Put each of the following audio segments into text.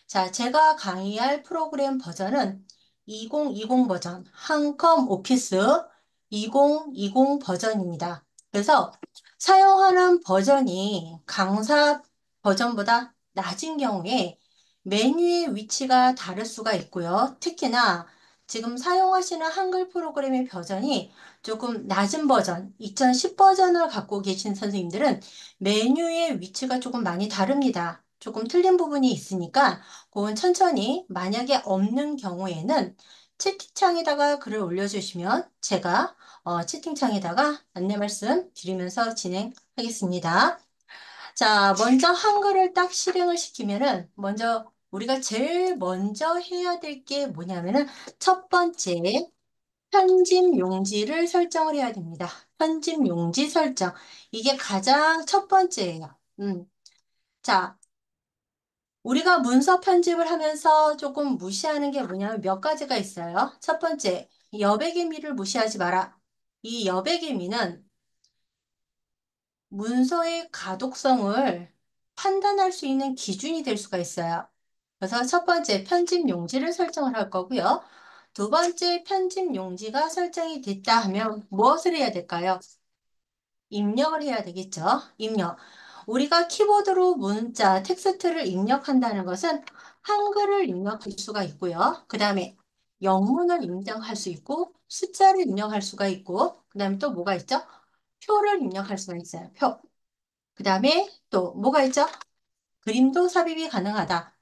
자, 제가 강의할 프로그램 버전은 2020 버전, 한컴 오피스 2020 버전입니다. 그래서 사용하는 버전이 강사 버전보다 낮은 경우에 메뉴의 위치가 다를 수가 있고요. 특히나 지금 사용하시는 한글 프로그램의 버전이 조금 낮은 버전, 2010 버전을 갖고 계신 선생님들은 메뉴의 위치가 조금 많이 다릅니다. 조금 틀린 부분이 있으니까 그건 천천히 만약에 없는 경우에는 채팅창에다가 글을 올려주시면 제가 채팅창에다가 안내 말씀 드리면서 진행하겠습니다. 자, 먼저 한글을 딱 실행을 시키면은 먼저 우리가 제일 먼저 해야 될 게 뭐냐면은 첫 번째 편집 용지를 설정을 해야 됩니다. 편집 용지 설정. 이게 가장 첫 번째예요. 자, 우리가 문서 편집을 하면서 조금 무시하는 게 뭐냐면 몇 가지가 있어요. 첫 번째, 여백의 미를 무시하지 마라. 이 여백의 미는 문서의 가독성을 판단할 수 있는 기준이 될 수가 있어요. 그래서 첫 번째, 편집 용지를 설정을 할 거고요. 두 번째, 편집 용지가 설정이 됐다 하면 무엇을 해야 될까요? 입력을 해야 되겠죠. 입력. 우리가 키보드로 문자, 텍스트를 입력한다는 것은 한글을 입력할 수가 있고요. 그 다음에 영문을 입력할 수 있고, 숫자를 입력할 수가 있고, 그 다음에 또 뭐가 있죠? 표를 입력할 수가 있어요. 표. 그 다음에 또 뭐가 있죠? 그림도 삽입이 가능하다.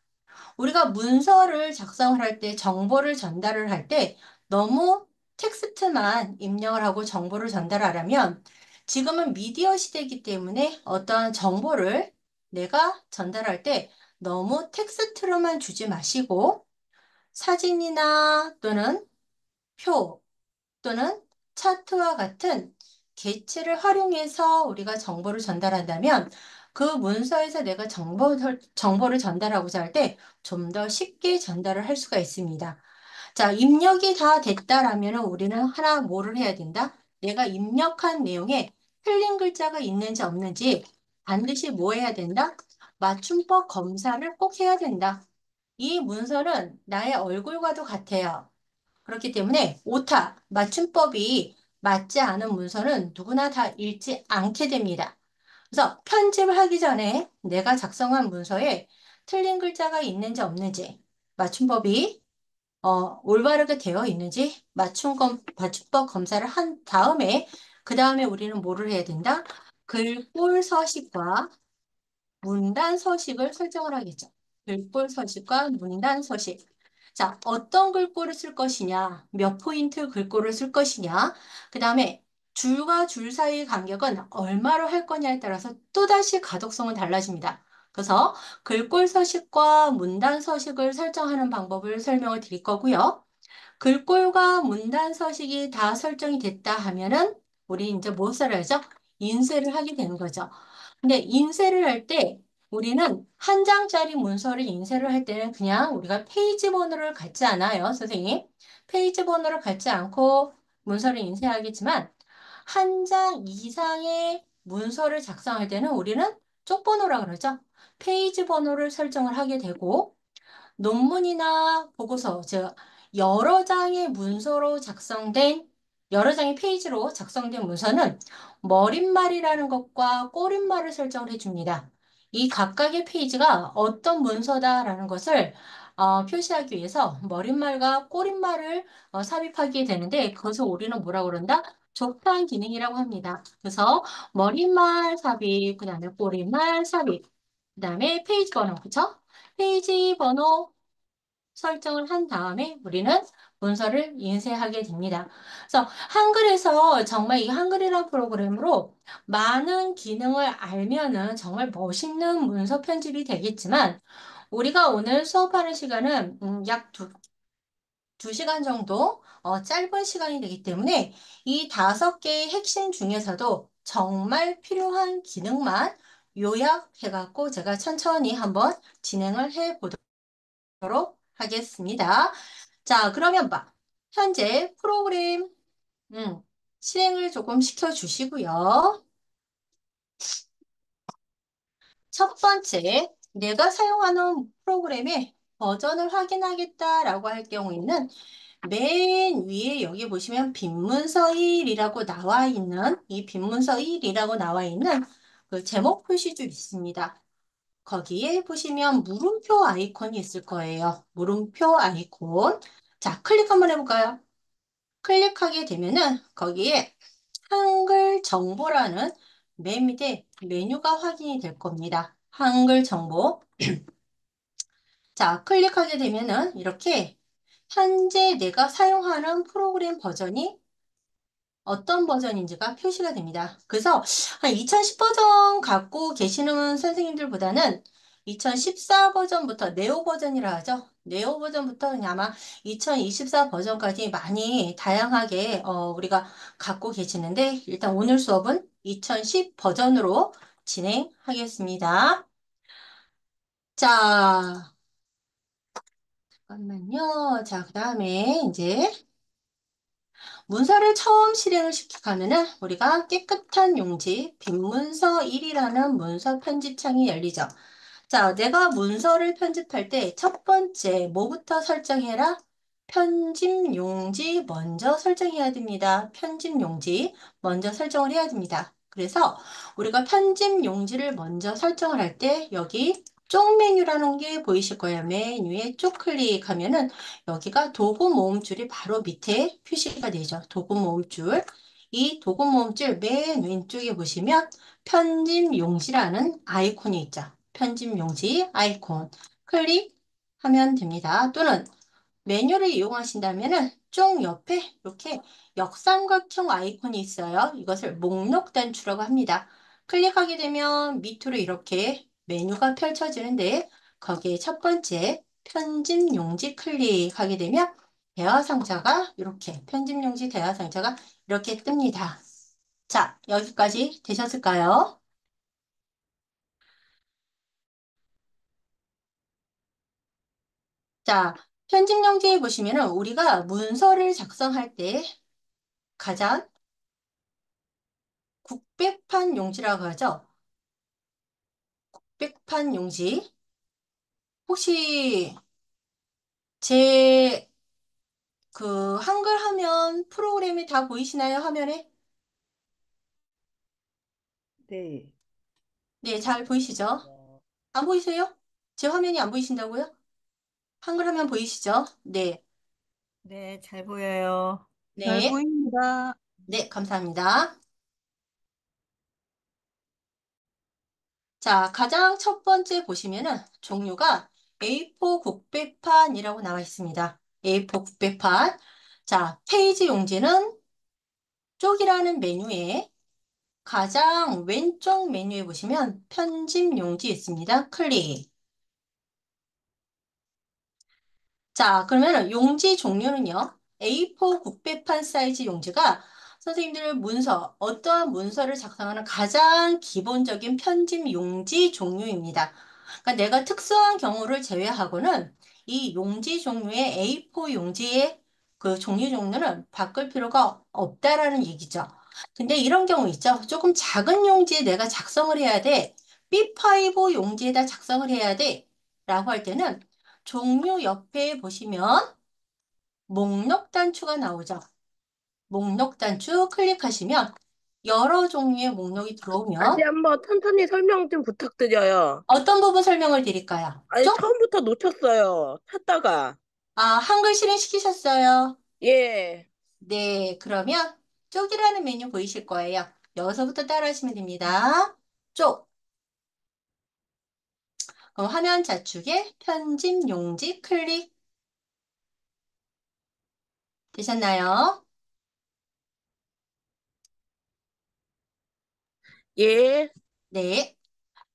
우리가 문서를 작성을 할 때, 정보를 전달을 할 때 너무 텍스트만 입력을 하고 정보를 전달하려면 지금은 미디어 시대이기 때문에 어떤 정보를 내가 전달할 때 너무 텍스트로만 주지 마시고 사진이나 또는 표 또는 차트와 같은 개체를 활용해서 우리가 정보를 전달한다면 그 문서에서 내가 정보를 전달하고자 할 때 좀 더 쉽게 전달을 할 수가 있습니다. 자, 입력이 다 됐다라면 우리는 하나 뭐를 해야 된다? 내가 입력한 내용에 틀린 글자가 있는지 없는지 반드시 뭐 해야 된다? 맞춤법 검사를 꼭 해야 된다. 이 문서는 나의 얼굴과도 같아요. 그렇기 때문에 오타, 맞춤법이 맞지 않은 문서는 누구나 다 읽지 않게 됩니다. 그래서 편집을 하기 전에 내가 작성한 문서에 틀린 글자가 있는지 없는지, 맞춤법이 올바르게 되어 있는지 맞춤법 검사를 한 다음에 그 다음에 우리는 뭐를 해야 된다? 글꼴 서식과 문단 서식을 설정을 하겠죠. 글꼴 서식과 문단 서식. 자, 어떤 글꼴을 쓸 것이냐, 몇 포인트 글꼴을 쓸 것이냐, 그 다음에 줄과 줄 사이의 간격은 얼마로 할 거냐에 따라서 또다시 가독성은 달라집니다. 그래서 글꼴 서식과 문단 서식을 설정하는 방법을 설명을 드릴 거고요. 글꼴과 문단 서식이 다 설정이 됐다 하면은 우리 이제 무엇을 하죠? 인쇄를 하게 되는 거죠. 근데 인쇄를 할 때 우리는 한 장짜리 문서를 인쇄를 할 때는 그냥 우리가 페이지 번호를 갖지 않아요, 선생님. 페이지 번호를 갖지 않고 문서를 인쇄하겠지만 한 장 이상의 문서를 작성할 때는 우리는 쪽번호라 그러죠. 페이지 번호를 설정을 하게 되고 논문이나 보고서, 즉 여러 장의 문서로 작성된 여러 장의 페이지로 작성된 문서는 머릿말이라는 것과 꼬릿말을 설정을 해줍니다. 이 각각의 페이지가 어떤 문서다라는 것을 표시하기 위해서 머릿말과 꼬릿말을 삽입하게 되는데 그것을 우리는 뭐라고 그런다? 족한 기능이라고 합니다. 그래서 머릿말 삽입, 그 다음에 꼬릿말 삽입, 그 다음에 페이지 번호, 그쵸? 페이지 번호 설정을 한 다음에 우리는 문서를 인쇄하게 됩니다. 그래서 한글에서 정말 이 한글이라는 프로그램으로 많은 기능을 알면은 정말 멋있는 문서 편집이 되겠지만 우리가 오늘 수업하는 시간은 약 두 시간 정도 짧은 시간이 되기 때문에 이 다섯 개의 핵심 중에서도 정말 필요한 기능만 요약해갖고 제가 천천히 한번 진행을 해보도록 하겠습니다. 자, 그러면 현재 프로그램 음, 실행을 조금 시켜주시고요. 첫 번째, 내가 사용하는 프로그램의 버전을 확인하겠다라고 할 경우에는 맨 위에 여기 보시면 빈문서 1이라고 나와 있는 이 빈문서 1이라고 나와 있는 그 제목 표시줄 있습니다. 거기에 보시면 물음표 아이콘이 있을 거예요. 물음표 아이콘. 자, 클릭 한번 해볼까요? 클릭하게 되면은 거기에 한글 정보라는 맨 밑에 메뉴가 확인이 될 겁니다. 한글 정보. 자, 클릭하게 되면은 이렇게 현재 내가 사용하는 프로그램 버전이 어떤 버전인지가 표시가 됩니다. 그래서 한 2010 버전 갖고 계시는 선생님들보다는 2014 버전부터 네오 버전이라 하죠. 네오 버전부터 그냥 아마 2024 버전까지 많이 다양하게 우리가 갖고 계시는데 일단 오늘 수업은 2010 버전으로 진행하겠습니다. 자, 잠깐만요. 자, 그 다음에 이제 문서를 처음 실행을 시작하면은 우리가 깨끗한 용지, 빈 문서 1이라는 문서 편집창이 열리죠. 자, 내가 문서를 편집할 때 첫 번째 뭐부터 설정해라? 편집 용지 먼저 설정해야 됩니다. 편집 용지 먼저 설정을 해야 됩니다. 그래서 우리가 편집 용지를 먼저 설정을 할 때 여기 쪽 메뉴라는 게 보이실 거예요. 메뉴에 쪽 클릭하면은 여기가 도구 모음줄이 바로 밑에 표시가 되죠. 도구 모음줄. 이 도구 모음줄 맨 왼쪽에 보시면 편집 용지라는 아이콘이 있죠. 편집 용지 아이콘 클릭하면 됩니다. 또는 메뉴를 이용하신다면은 쪽 옆에 이렇게 역삼각형 아이콘이 있어요. 이것을 목록 단추라고 합니다. 클릭하게 되면 밑으로 이렇게 메뉴가 펼쳐지는데 거기에 첫 번째 편집 용지 클릭하게 되면 대화 상자가 이렇게 편집 용지 대화 상자가 이렇게 뜹니다. 자, 여기까지 되셨을까요? 자, 편집 용지에 보시면은 우리가 문서를 작성할 때 가장 국백판 용지라고 하죠. 국백판 용지. 혹시 제 그 한글 화면 프로그램이 다 보이시나요? 화면에? 네. 네, 잘 보이시죠? 어, 안 보이세요? 제 화면이 안 보이신다고요? 한글 화면 보이시죠? 네, 네, 잘 보여요. 잘 네, 보입니다. 네, 감사합니다. 자, 가장 첫 번째 보시면은 종류가 A4 국배판이라고 나와 있습니다. A4 국배판. 자, 페이지 용지는 쪽이라는 메뉴에 가장 왼쪽 메뉴에 보시면 편집 용지 있습니다. 클릭. 자, 그러면 용지 종류는요. A4 국배판 사이즈 용지가 선생님들 문서, 어떠한 문서를 작성하는 가장 기본적인 편집 용지 종류입니다. 그러니까 내가 특수한 경우를 제외하고는 이 용지 종류의 A4 용지의 그 종류는 바꿀 필요가 없다라는 얘기죠. 근데 이런 경우 있죠. 조금 작은 용지에 내가 작성을 해야 돼. B5 용지에다 작성을 해야 돼. 라고 할 때는 종류 옆에 보시면 목록 단추가 나오죠. 목록 단추 클릭하시면 여러 종류의 목록이 다시 들어오면 한번 천천히 설명 좀 부탁드려요. 어떤 부분 설명을 드릴까요? 아니, 처음부터 놓쳤어요. 찾다가. 아, 한글 실행 시키셨어요. 예, 네, 그러면 쪽이라는 메뉴 보이실 거예요. 여기서부터 따라 하시면 됩니다. 쪽. 그럼 화면 좌측에 편집 용지 클릭 되셨나요? 예, 네.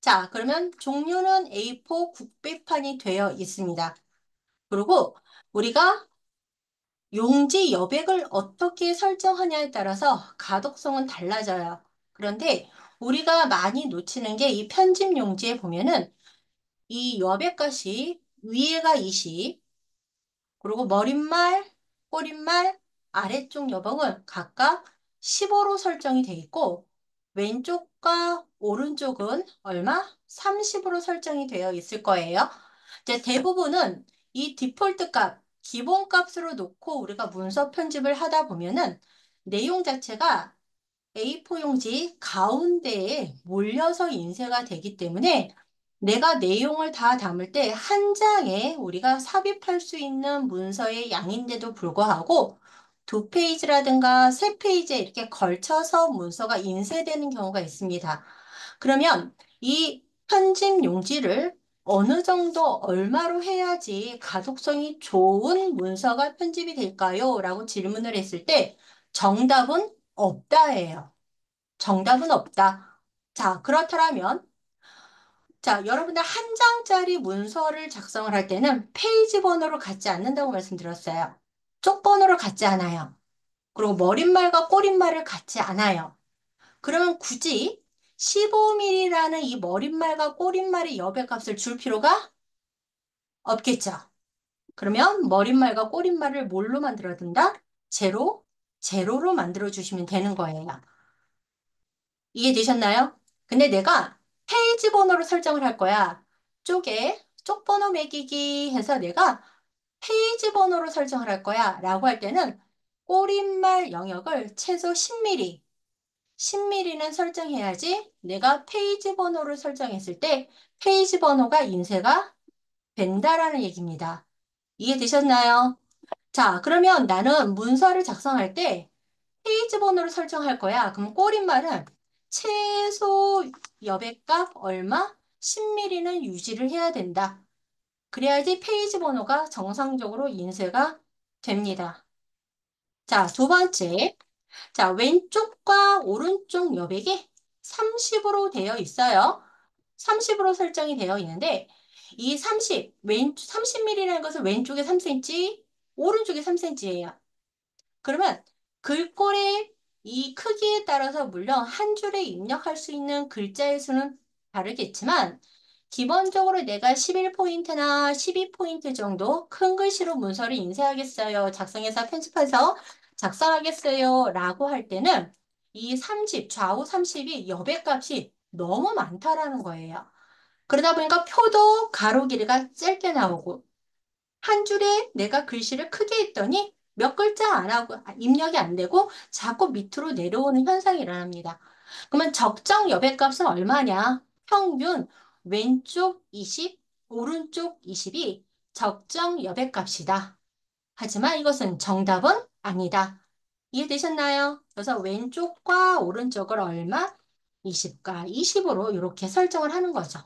자, 그러면 종류는 A4 국배판이 되어 있습니다. 그리고 우리가 용지 여백을 어떻게 설정하냐에 따라서 가독성은 달라져요. 그런데 우리가 많이 놓치는 게 이 편집 용지에 보면은 이 여백값이 위에가 20, 그리고 머릿말, 꼬릿말, 아래쪽 여백은 각각 15로 설정이 돼 있고 왼쪽과 오른쪽은 얼마? 30으로 설정이 되어 있을 거예요. 이제 대부분은 이 디폴트 값, 기본 값으로 놓고 우리가 문서 편집을 하다 보면은 내용 자체가 A4 용지 가운데에 몰려서 인쇄가 되기 때문에 내가 내용을 다 담을 때 한 장에 우리가 삽입할 수 있는 문서의 양인데도 불구하고 두 페이지라든가 세 페이지에 이렇게 걸쳐서 문서가 인쇄되는 경우가 있습니다. 그러면 이 편집 용지를 어느 정도 얼마로 해야지 가독성이 좋은 문서가 편집이 될까요? 라고 질문을 했을 때 정답은 없다예요. 정답은 없다. 자, 그렇다면, 자, 여러분들 한 장짜리 문서를 작성을 할 때는 페이지 번호를 갖지 않는다고 말씀드렸어요. 쪽 번호를 갖지 않아요. 그리고 머릿말과 꼬릿말을 갖지 않아요. 그러면 굳이 15mm라는 이 머릿말과 꼬릿말의 여백값을 줄 필요가 없겠죠. 그러면 머릿말과 꼬릿말을 뭘로 만들어야 된다? 제로, 제로로 만들어 주시면 되는 거예요. 이해되셨나요? 근데 내가 페이지 번호를 설정을 할 거야. 쪽 번호 매기기 해서 내가 페이지 번호를 설정을 할 거야. 라고 할 때는 꼬릿말 영역을 최소 10mm, 10mm는 설정해야지 내가 페이지 번호를 설정했을 때 페이지 번호가 인쇄가 된다라는 얘기입니다. 이해되셨나요? 자, 그러면 나는 문서를 작성할 때 페이지 번호를 설정할 거야. 그럼 꼬릿말은 최소 여백값 얼마? 10mm는 유지를 해야 된다. 그래야지 페이지 번호가 정상적으로 인쇄가 됩니다. 자, 두 번째. 자, 왼쪽과 오른쪽 여백이 30으로 되어 있어요. 30으로 설정이 되어 있는데 이 30mm라는 것은 왼쪽에 3cm, 오른쪽에 3cm예요. 그러면 글꼴의 이 크기에 따라서 물론 한 줄에 입력할 수 있는 글자의 수는 다르겠지만 기본적으로 내가 11포인트나 12포인트 정도 큰 글씨로 문서를 인쇄하겠어요. 작성해서 편집해서 작성하겠어요. 라고 할 때는 이 30, 좌우 30이 여백값이 너무 많다라는 거예요. 그러다 보니까 표도 가로 길이가 짧게 나오고 한 줄에 내가 글씨를 크게 했더니 몇 글자 안 하고 입력이 안 되고 자꾸 밑으로 내려오는 현상이 일어납니다. 그러면 적정 여백값은 얼마냐? 평균 왼쪽 20, 오른쪽 20이 적정 여백값이다. 하지만 이것은 정답은 아니다. 이해되셨나요? 그래서 왼쪽과 오른쪽을 얼마? 20과 20으로 이렇게 설정을 하는 거죠.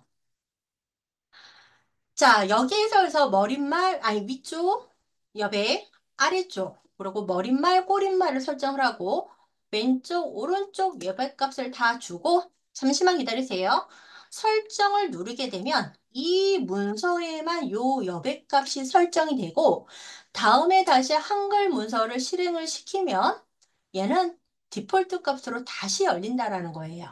자, 여기에서 머릿말, 아니, 위쪽, 여백, 아래쪽, 그리고 머릿말, 꼬릿말을 설정을 하고, 왼쪽, 오른쪽 여백 값을 다 주고, 잠시만 기다리세요. 설정을 누르게 되면, 이 문서에만 요 여백 값이 설정이 되고, 다음에 다시 한글 문서를 실행을 시키면, 얘는 디폴트 값으로 다시 열린다라는 거예요.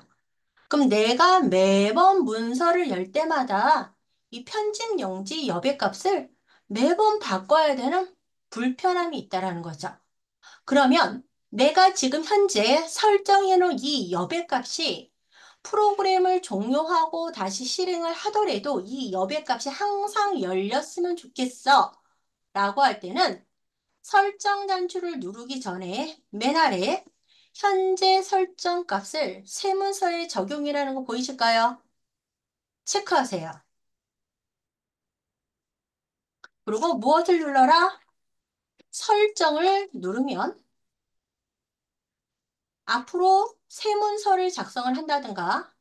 그럼 내가 매번 문서를 열 때마다 이 편집 용지 여백값을 매번 바꿔야 되는 불편함이 있다라는 거죠. 그러면 내가 지금 현재 설정해 놓은 이 여백값이 프로그램을 종료하고 다시 실행을 하더라도 이 여백값이 항상 열렸으면 좋겠어. 라고 할 때는 설정 단추를 누르기 전에 맨 아래 현재 설정 값을 세문서에 적용이라는 거 보이실까요? 체크하세요. 그리고 무엇을 눌러라? 설정을 누르면 앞으로 세문서를 작성을 한다든가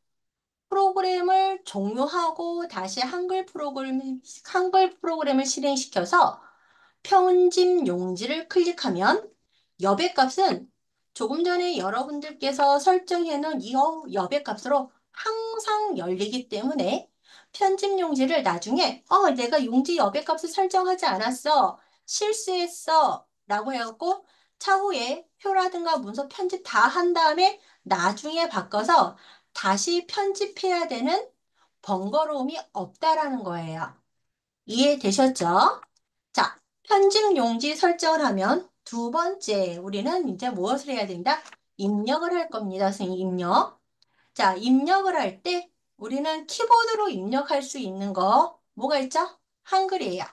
프로그램을 종료하고 다시 한글 프로그램을 실행시켜서 편집 용지를 클릭하면 여백값은 조금 전에 여러분들께서 설정해 놓은 이 여백값으로 항상 열리기 때문에 편집 용지를 나중에 내가 용지 여백값을 설정하지 않았어. 실수했어. 라고 해갖고 차후에 표라든가 문서 편집 다 한 다음에 나중에 바꿔서 다시 편집해야 되는 번거로움이 없다라는 거예요. 이해되셨죠? 자, 편집 용지 설정을 하면 두 번째, 우리는 이제 무엇을 해야 된다? 입력을 할 겁니다, 선생님, 입력. 자, 입력을 할 때 우리는 키보드로 입력할 수 있는 거, 뭐가 있죠? 한글이에요.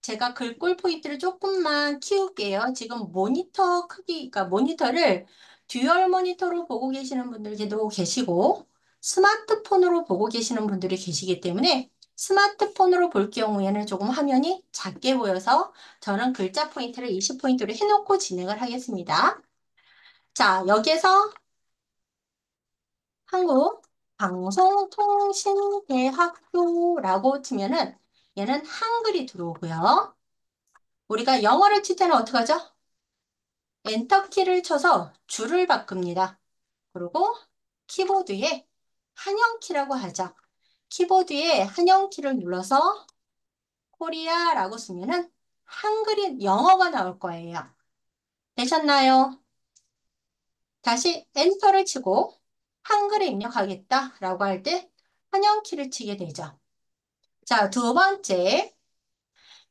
제가 글꼴 포인트를 조금만 키울게요. 지금 모니터 크기, 그러니까 모니터를 듀얼 모니터로 보고 계시는 분들도 계시고, 스마트폰으로 보고 계시는 분들이 계시기 때문에, 스마트폰으로 볼 경우에는 조금 화면이 작게 보여서 저는 글자 포인트를 20포인트로 해놓고 진행을 하겠습니다. 자, 여기에서 한국방송통신대학교라고 치면은 얘는 한글이 들어오고요. 우리가 영어를 칠 때는 어떻게 하죠? 엔터키를 쳐서 줄을 바꿉니다. 그리고 키보드에 한영키라고 하죠. 키보드에 한영키를 눌러서 코리아라고 쓰면은 한글이 영어가 나올 거예요. 되셨나요? 다시 엔터를 치고 한글을 입력하겠다라고 할 때 한영키를 치게 되죠. 자, 두 번째.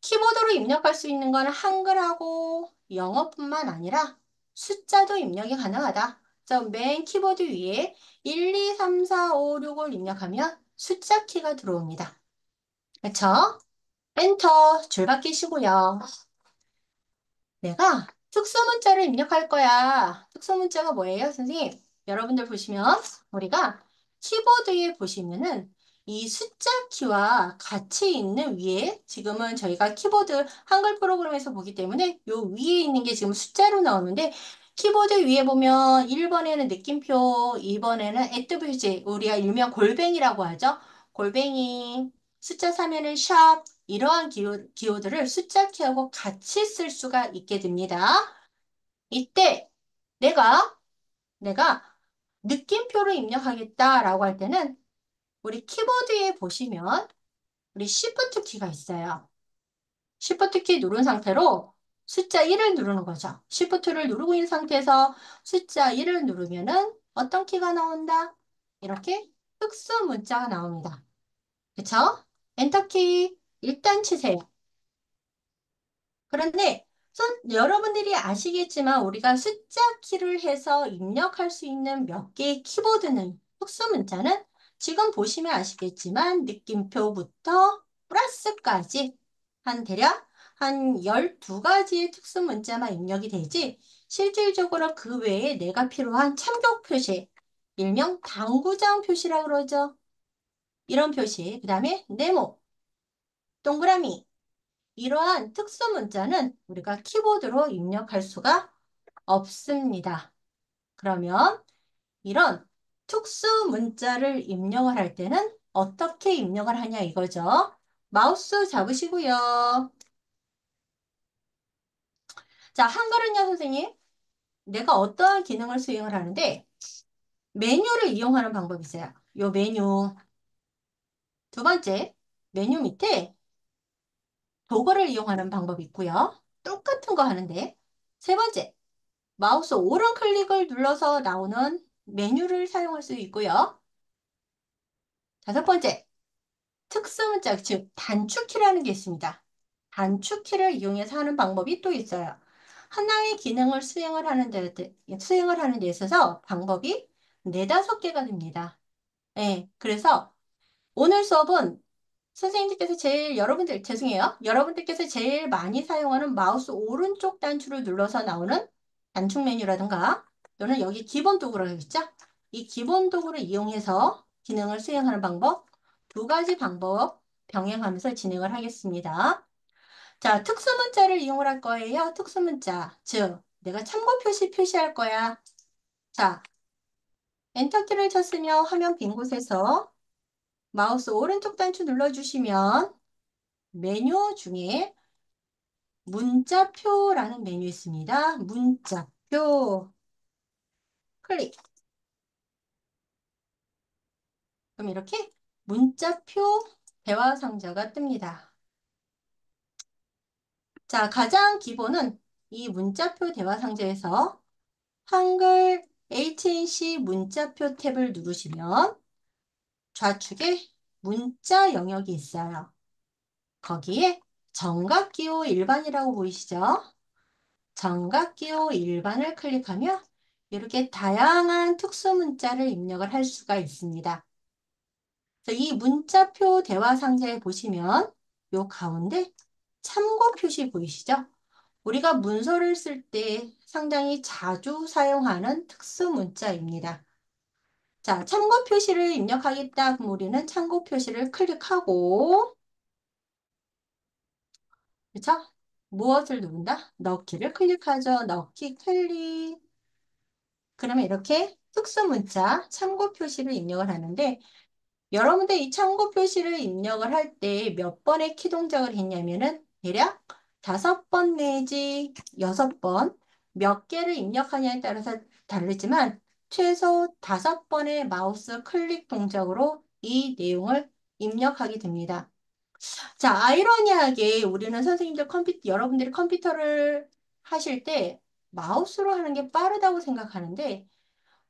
키보드로 입력할 수 있는 건 한글하고 영어뿐만 아니라 숫자도 입력이 가능하다. 자, 맨 키보드 위에 1, 2, 3, 4, 5, 6을 입력하면 숫자 키가 들어옵니다. 그렇죠? 엔터 줄 바뀌시고요. 내가 특수문자를 입력할 거야. 특수문자가 뭐예요, 선생님? 여러분들 보시면 우리가 키보드에 보시면은 이 숫자 키와 같이 있는 위에 지금은 저희가 키보드 한글 프로그램에서 보기 때문에 요 위에 있는 게 지금 숫자로 나오는데 키보드 위에 보면 1번에는 느낌표, 2번에는 애트 표시, 우리가 일명 골뱅이라고 하죠. 골뱅이, 숫자 3에는 샵, 이러한 기호들을 숫자 키하고 같이 쓸 수가 있게 됩니다. 이때 내가, 내가 느낌표를 입력하겠다라고 할 때는 우리 키보드에 보시면 우리 Shift 키가 있어요. Shift 키 누른 상태로 숫자 1을 누르는 거죠. Shift를 누르고 있는 상태에서 숫자 1을 누르면은 어떤 키가 나온다? 이렇게 특수 문자가 나옵니다. 그쵸? 엔터키 일단 치세요. 그런데 여러분들이 아시겠지만 우리가 숫자 키를 해서 입력할 수 있는 몇 개의 키보드는 특수 문자는 지금 보시면 아시겠지만 느낌표부터 플러스까지 한 대략 한 12가지의 특수 문자만 입력이 되지 실질적으로 그 외에 내가 필요한 참조 표시 일명 당구장 표시라고 그러죠. 이런 표시 그다음에 네모 동그라미 이러한 특수 문자는 우리가 키보드로 입력할 수가 없습니다. 그러면 이런 특수 문자를 입력을 할 때는 어떻게 입력을 하냐 이거죠. 마우스 잡으시고요. 자, 한글은요, 선생님. 내가 어떠한 기능을 수행을 하는데 메뉴를 이용하는 방법이 있어요. 요 메뉴. 두 번째, 메뉴 밑에 도구를 이용하는 방법이 있고요. 똑같은 거 하는데 세 번째, 마우스 오른 클릭을 눌러서 나오는 메뉴를 사용할 수 있고요. 다섯 번째, 특수문자, 즉 단축키라는 게 있습니다. 단축키를 이용해서 하는 방법이 또 있어요. 하나의 기능을 수행을 하는 데 있어서 방법이 네다섯 개가 됩니다. 네, 그래서 오늘 수업은 선생님들께서 제일 죄송해요. 여러분들께서 제일 많이 사용하는 마우스 오른쪽 단추를 눌러서 나오는 단축 메뉴라든가 또는 여기 기본 도구라고 있죠? 이 기본 도구를 이용해서 기능을 수행하는 방법 두 가지 방법 병행하면서 진행을 하겠습니다. 자, 특수문자를 이용을 할 거예요. 특수문자. 즉, 내가 참고 표시할 거야. 자, 엔터키를 쳤으며 화면 빈 곳에서 마우스 오른쪽 단추 눌러주시면 메뉴 중에 문자표라는 메뉴 있습니다. 문자표 클릭. 그럼 이렇게 문자표 대화 상자가 뜹니다. 자, 가장 기본은 이 문자표 대화 상자에서 한글 HNC 문자표 탭을 누르시면 좌측에 문자 영역이 있어요. 거기에 정각기호 일반이라고 보이시죠? 정각기호 일반을 클릭하면 이렇게 다양한 특수 문자를 입력을 할 수가 있습니다. 그래서 이 문자표 대화 상자에 보시면 요 가운데 참고 표시 보이시죠? 우리가 문서를 쓸 때 상당히 자주 사용하는 특수 문자입니다. 자, 참고 표시를 입력하겠다. 그럼 우리는 참고 표시를 클릭하고, 그렇죠? 무엇을 누른다? 넣기를 클릭하죠. 넣기 클릭. 그러면 이렇게 특수 문자 참고 표시를 입력을 하는데 여러분들 이 참고 표시를 입력을 할 때 몇 번의 키 동작을 했냐면은 대략 5번 내지 6번 몇 개를 입력하냐에 따라서 다르지만 최소 5번의 마우스 클릭 동작으로 이 내용을 입력하게 됩니다. 자, 아이러니하게 우리는 선생님들 여러분들이 컴퓨터를 하실 때 마우스로 하는 게 빠르다고 생각하는데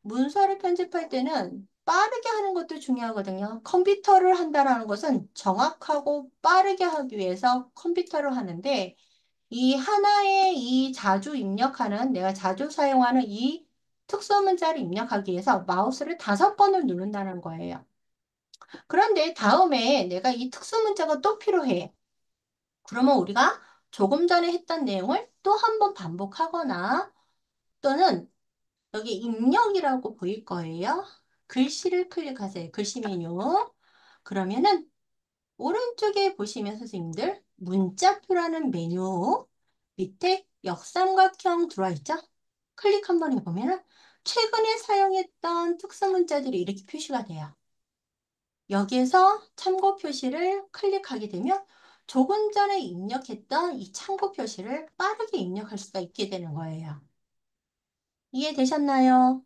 문서를 편집할 때는 빠르게 하는 것도 중요하거든요. 컴퓨터를 한다는 것은 정확하고 빠르게 하기 위해서 컴퓨터를 하는데 이 하나의 이 자주 입력하는 내가 자주 사용하는 이 특수 문자를 입력하기 위해서 마우스를 5번을 누른다는 거예요. 그런데 다음에 내가 이 특수 문자가 또 필요해. 그러면 우리가 조금 전에 했던 내용을 또 한 번 반복하거나 또는 여기 입력이라고 보일 거예요. 글씨를 클릭하세요. 글씨 메뉴. 그러면은 오른쪽에 보시면 선생님들 문자표라는 메뉴 밑에 역삼각형 들어와 있죠? 클릭 한번 해보면은 최근에 사용했던 특수 문자들이 이렇게 표시가 돼요. 여기에서 참고 표시를 클릭하게 되면 조금 전에 입력했던 이 참고 표시를 빠르게 입력할 수가 있게 되는 거예요. 이해되셨나요?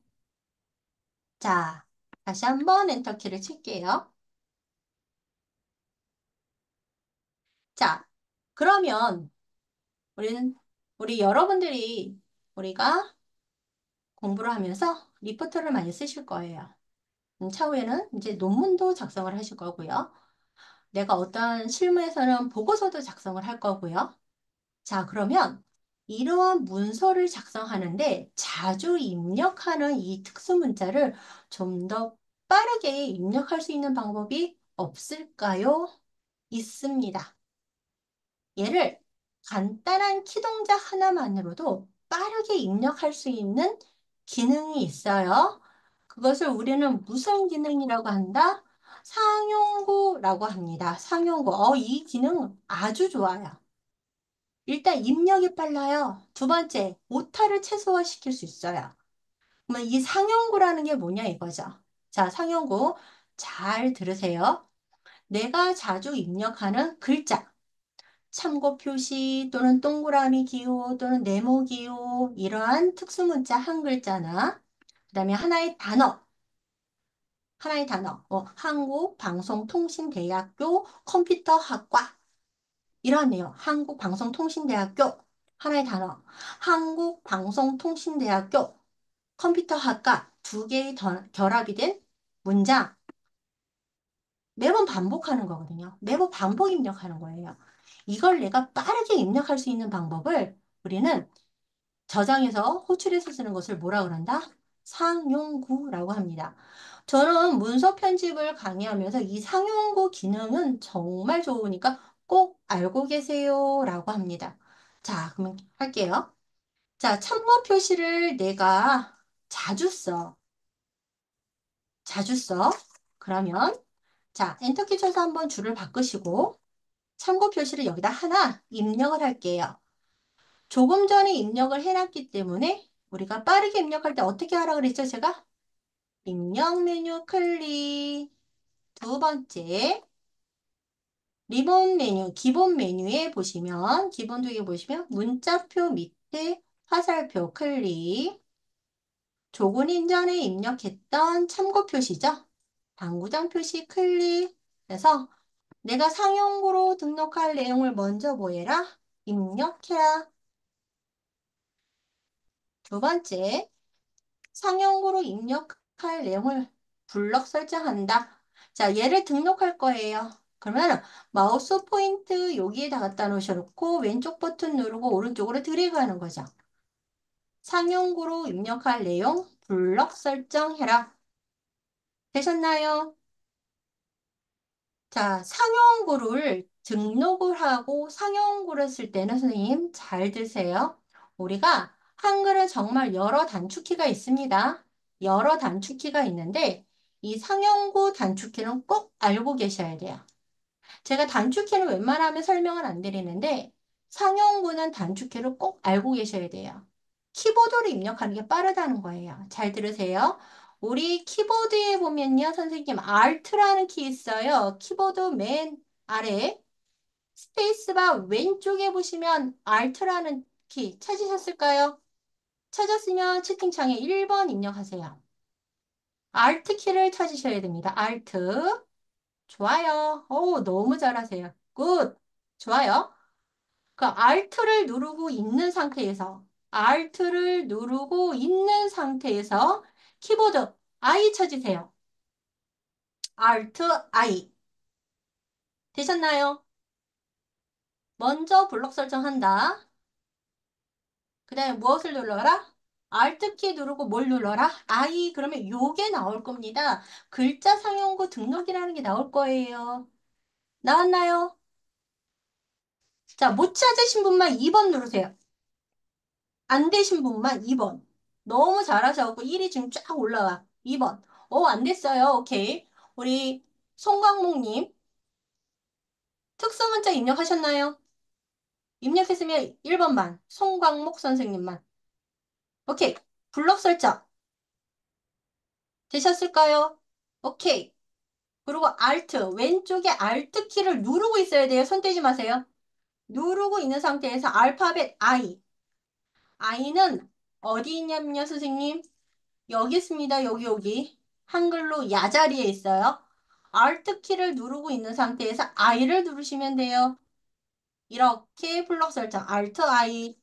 자, 다시 한번 엔터키를 칠게요. 자, 그러면 우리는 우리 여러분들이 우리가 공부를 하면서 리포트를 많이 쓰실 거예요. 차후에는 이제 논문도 작성을 하실 거고요. 내가 어떤 실무에서는 보고서도 작성을 할 거고요. 자, 그러면 이러한 문서를 작성하는데 자주 입력하는 이 특수 문자를 좀 더 빠르게 입력할 수 있는 방법이 없을까요? 있습니다. 얘를 간단한 키 동작 하나만으로도 빠르게 입력할 수 있는 기능이 있어요. 그것을 우리는 무슨 기능이라고 한다? 상용구라고 합니다. 상용구. 이 기능 아주 좋아요. 일단 입력이 빨라요. 두 번째, 오타를 최소화시킬 수 있어요. 그러면 이 상용구라는 게 뭐냐 이거죠. 자, 상용구 잘 들으세요. 내가 자주 입력하는 글자. 참고 표시 또는 동그라미 기호 또는 네모 기호 이러한 특수문자 한 글자나 그다음에 하나의 단어 한국방송통신대학교 컴퓨터학과 이러한 내용 한국방송통신대학교 하나의 단어 한국방송통신대학교 컴퓨터학과 두 개의 결합이 된 문장 매번 반복하는 거거든요. 매번 반복 입력하는 거예요. 이걸 내가 빠르게 입력할 수 있는 방법을 우리는 저장해서 호출해서 쓰는 것을 뭐라 그런다? 상용구라고 합니다. 저는 문서 편집을 강의하면서 이 상용구 기능은 정말 좋으니까 꼭 알고 계세요 라고 합니다. 자, 그러면 할게요. 자, 참고 표시를 내가 자주 써. 자주 써. 그러면 자, 엔터키 쳐서 한번 줄을 바꾸시고 참고 표시를 여기다 하나 입력을 할게요. 조금 전에 입력을 해놨기 때문에 우리가 빠르게 입력할 때 어떻게 하라 그랬죠, 제가? 입력 메뉴 클릭. 두 번째, 리본 메뉴, 기본 메뉴에 보시면, 기본 두 개 보시면 문자표 밑에 화살표 클릭. 조금 전에 입력했던 참고 표시죠? 당구장 표시 클릭. 그래서 내가 상용구로 등록할 내용을 먼저 뭐해라? 입력해라. 두 번째, 상용구로 입력할 내용을 블럭 설정한다. 자, 얘를 등록할 거예요. 그러면 마우스 포인트 여기에다 갖다 놓으셔놓고 왼쪽 버튼 누르고 오른쪽으로 드래그하는 거죠. 상용구로 입력할 내용 블럭 설정해라. 되셨나요? 자, 상용구를 등록을 하고 상용구를 쓸 때는 선생님 잘 드세요. 우리가 한글은 정말 여러 단축키가 있습니다. 여러 단축키가 있는데 이 상용구 단축키는 꼭 알고 계셔야 돼요. 제가 단축키는 웬만하면 설명을 안 드리는데 상용구는 단축키를 꼭 알고 계셔야 돼요. 키보드로 입력하는 게 빠르다는 거예요. 잘 들으세요. 우리 키보드에 보면요, 선생님, Alt라는 키 있어요. 키보드 맨 아래 스페이스바 왼쪽에 보시면 Alt라는 키 찾으셨을까요? 찾았으면 채팅창에 1번 입력하세요. Alt 키를 찾으셔야 됩니다. Alt. 좋아요. 오, 너무 잘하세요. 굿. 좋아요. 그 Alt를 누르고 있는 상태에서 Alt를 누르고 있는 상태에서 키보드 I 찾으세요. Alt I. 되셨나요? 먼저 블록 설정한다. 그 다음에 무엇을 눌러라? Alt 키 누르고 뭘 눌러라? I. 그러면 요게 나올 겁니다. 글자 상용구 등록이라는 게 나올 거예요. 나왔나요? 자, 못 찾으신 분만 2번 누르세요. 안 되신 분만 2번. 너무 잘하셔갖고 1이 지금 쫙 올라와. 2번. 안 됐어요. 오케이. 우리 송광목님, 특수문자 입력하셨나요? 입력했으면 1번만. 송광목 선생님만. 오케이. 블록 설정 되셨을까요? 오케이. 그리고 Alt, 왼쪽에 Alt 키를 누르고 있어야 돼요. 손 떼지 마세요. 누르고 있는 상태에서 알파벳 I. I는 어디 있냐면요, 선생님? 여기 있습니다. 여기. 한글로 야 자리에 있어요. Alt 키를 누르고 있는 상태에서 I를 누르시면 돼요. 이렇게 블록 설정 Alt I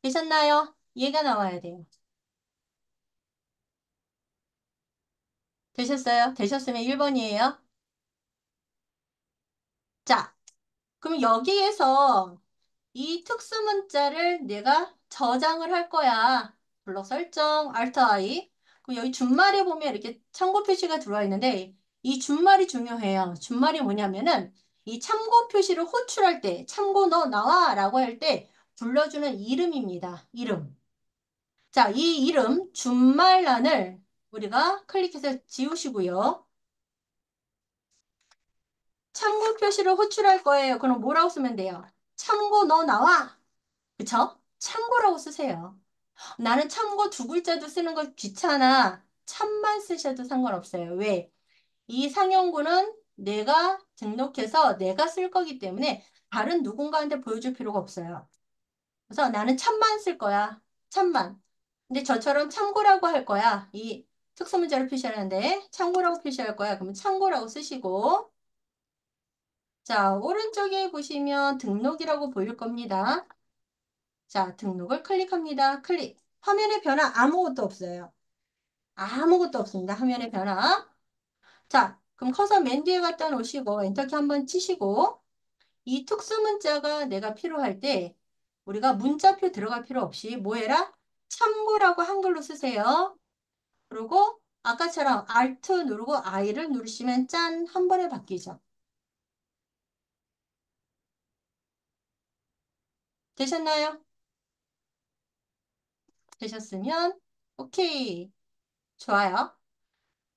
되셨나요? 얘가 나와야 돼요. 되셨어요? 되셨으면 1번이에요. 자, 그럼 여기에서 이 특수 문자를 내가 저장을 할 거야. 블록 설정, Alt I. 그럼 여기 준말에 보면 이렇게 참고 표시가 들어와 있는데 이 준말이 중요해요. 준말이 뭐냐면은 이 참고 표시를 호출할 때 참고 너 나와 라고 할 때 불러주는 이름입니다. 이름. 자, 이 이름 준말란을 우리가 클릭해서 지우시고요. 참고 표시를 호출할 거예요. 그럼 뭐라고 쓰면 돼요? 참고 너 나와. 그쵸? 참고라고 쓰세요. 나는 참고 두 글자도 쓰는 거 귀찮아. 참만 쓰셔도 상관없어요. 왜? 이 상용구는 내가 등록해서 내가 쓸 거기 때문에 다른 누군가한테 보여줄 필요가 없어요. 그래서 나는 참만 쓸 거야. 참만. 근데 저처럼 참고라고 할 거야. 이 특수문자로 표시하는데 참고라고 표시할 거야. 그러면 참고라고 쓰시고 자, 오른쪽에 보시면 등록이라고 보일 겁니다. 자, 등록을 클릭합니다. 클릭. 화면의 변화 아무것도 없어요. 아무것도 없습니다. 화면의 변화. 자, 그럼 커서 맨 뒤에 갖다 놓으시고 엔터키 한번 치시고 이 특수 문자가 내가 필요할 때 우리가 문자표 들어갈 필요 없이 뭐 해라? 참고라고 한글로 쓰세요. 그리고 아까처럼 Alt 누르고 I를 누르시면 짠! 한 번에 바뀌죠. 되셨나요? 되셨으면 오케이. 좋아요.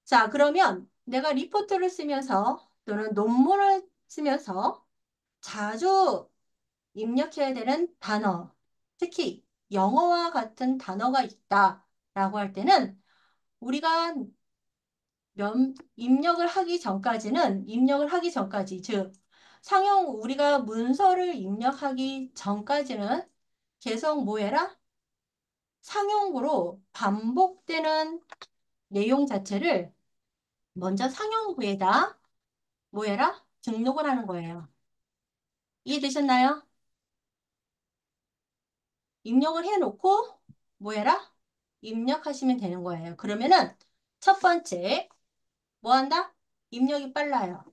자, 그러면 내가 리포트를 쓰면서 또는 논문을 쓰면서 자주 입력해야 되는 단어, 특히 영어와 같은 단어가 있다라고 할 때는 우리가 입력을 하기 전까지, 즉, 우리가 문서를 입력하기 전까지는 계속 뭐 해라? 상용구로 반복되는 내용 자체를 먼저 상용구에다 뭐 해라? 등록을 하는 거예요. 이해되셨나요? 입력을 해놓고 뭐 해라? 입력하시면 되는 거예요. 그러면은 첫 번째 뭐 한다? 입력이 빨라요.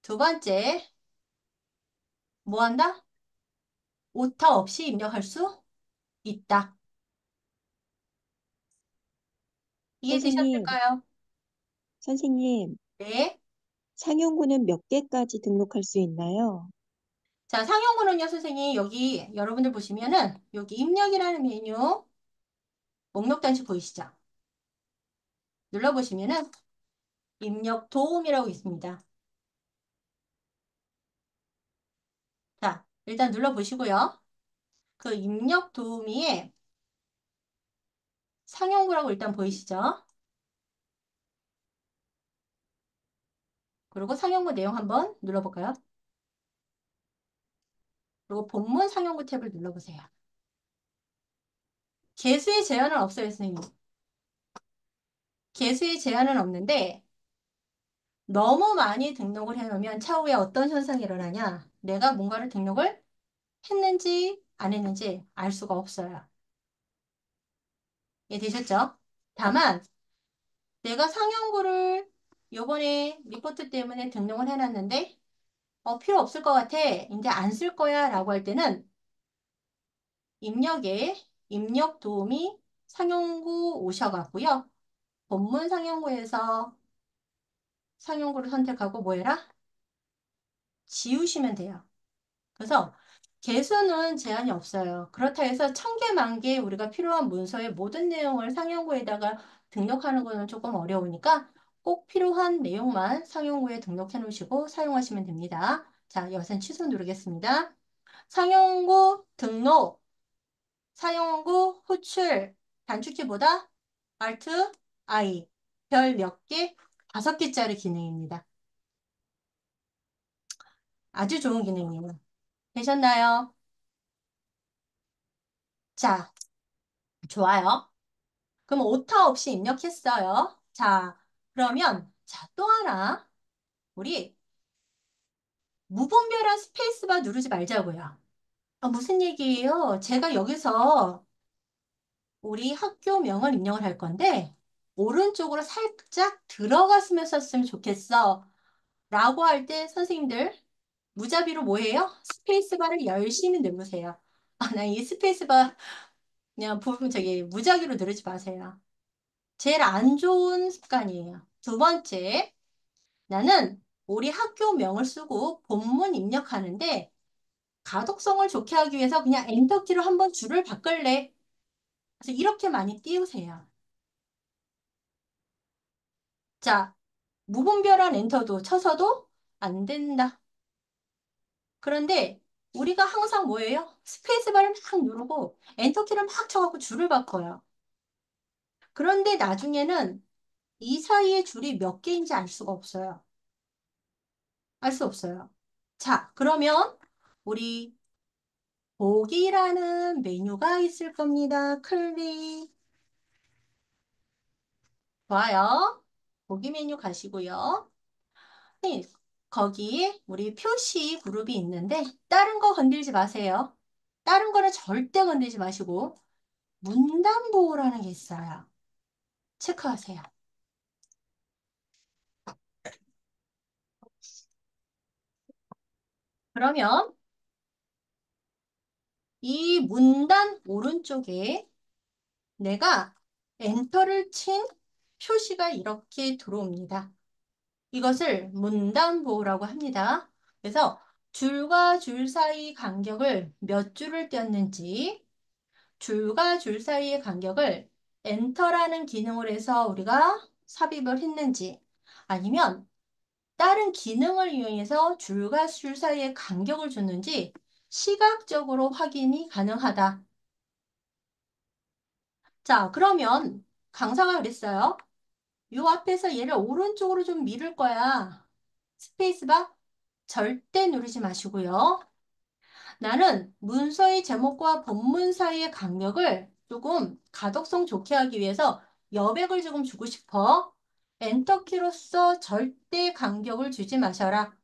두 번째 뭐 한다? 오타 없이 입력할 수 있다. 선생님, 이해되셨을까요? 선생님, 네. 상용구는 몇 개까지 등록할 수 있나요? 자, 상용구는요, 선생님, 여기 여러분들 보시면은 여기 입력이라는 메뉴 목록 단추 보이시죠? 눌러보시면은 입력 도움이라고 있습니다. 자, 일단 눌러보시고요. 그 입력 도우미에 상용구라고 일단 보이시죠? 그리고 상용구 내용 한번 눌러볼까요? 그리고 본문 상용구 탭을 눌러보세요. 개수의 제한은 없어요, 선생님. 개수의 제한은 없는데 너무 많이 등록을 해놓으면 차후에 어떤 현상이 일어나냐? 내가 뭔가를 등록을 했는지 안 했는지 알 수가 없어요. 이해되셨죠? 다만 내가 상용구를 요번에 리포트 때문에 등록을 해놨는데 필요 없을 것 같아. 이제 안 쓸 거야 라고 할 때는 입력에 입력 도우미 상용구 오셔갖고요. 본문 상용구에서 상용구를 선택하고 뭐 해라? 지우시면 돼요. 그래서 개수는 제한이 없어요. 그렇다 해서 천 개, 만 개 우리가 필요한 문서의 모든 내용을 상용구에다가 등록하는 거는 조금 어려우니까 꼭 필요한 내용만 상용구에 등록해 놓으시고 사용하시면 됩니다. 자, 여기서 취소 누르겠습니다. 상용구 등록, 상용구 호출, 단축키보다 Alt, I, 별 몇 개, 5개짜리 기능입니다. 아주 좋은 기능이에요. 되셨나요? 자, 좋아요. 그럼 오타 없이 입력했어요. 자, 그러면 자, 또 하나 우리 무분별한 스페이스바 누르지 말자고요. 무슨 얘기예요? 제가 여기서 우리 학교명을 입력을 할 건데 오른쪽으로 살짝 들어갔으면 썼으면 좋겠어. 라고 할 때 선생님들 무자비로 뭐예요? 스페이스바를 열심히 누르세요. 나 이 스페이스바 그냥 부분 저기 무작위로 누르지 마세요. 제일 안 좋은 습관이에요. 두 번째, 나는 우리 학교명을 쓰고 본문 입력하는데 가독성을 좋게 하기 위해서 그냥 엔터키로 한번 줄을 바꿀래. 그래서 이렇게 많이 띄우세요. 자, 무분별한 엔터도 쳐서도 안 된다. 그런데 우리가 항상 뭐예요? 스페이스바를 막 누르고 엔터키를 막 쳐갖고 줄을 바꿔요. 그런데 나중에는 이 사이의 줄이 몇 개인지 알 수가 없어요. 알 수 없어요. 자, 그러면 우리 보기라는 메뉴가 있을 겁니다. 클릭. 좋아요. 보기 메뉴 가시고요. 네, 거기에 우리 표시 그룹이 있는데 다른 거 건들지 마세요. 다른 거는 절대 건들지 마시고 문단 보호라는 게 있어요. 체크하세요. 그러면 이 문단 오른쪽에 내가 엔터를 친 표시가 이렇게 들어옵니다. 이것을 문단보호라고 합니다. 그래서 줄과 줄 사이 간격을 몇 줄을 떼었는지, 줄과 줄 사이의 간격을 엔터라는 기능을 해서 우리가 삽입을 했는지, 아니면 다른 기능을 이용해서 줄과 줄 사이의 간격을 줬는지 시각적으로 확인이 가능하다. 자, 그러면 강사가 그랬어요. 이 앞에서 얘를 오른쪽으로 좀 밀을 거야. 스페이스바 절대 누르지 마시고요. 나는 문서의 제목과 본문 사이의 간격을 조금 가독성 좋게 하기 위해서 여백을 조금 주고 싶어. 엔터키로서 절대 간격을 주지 마셔라.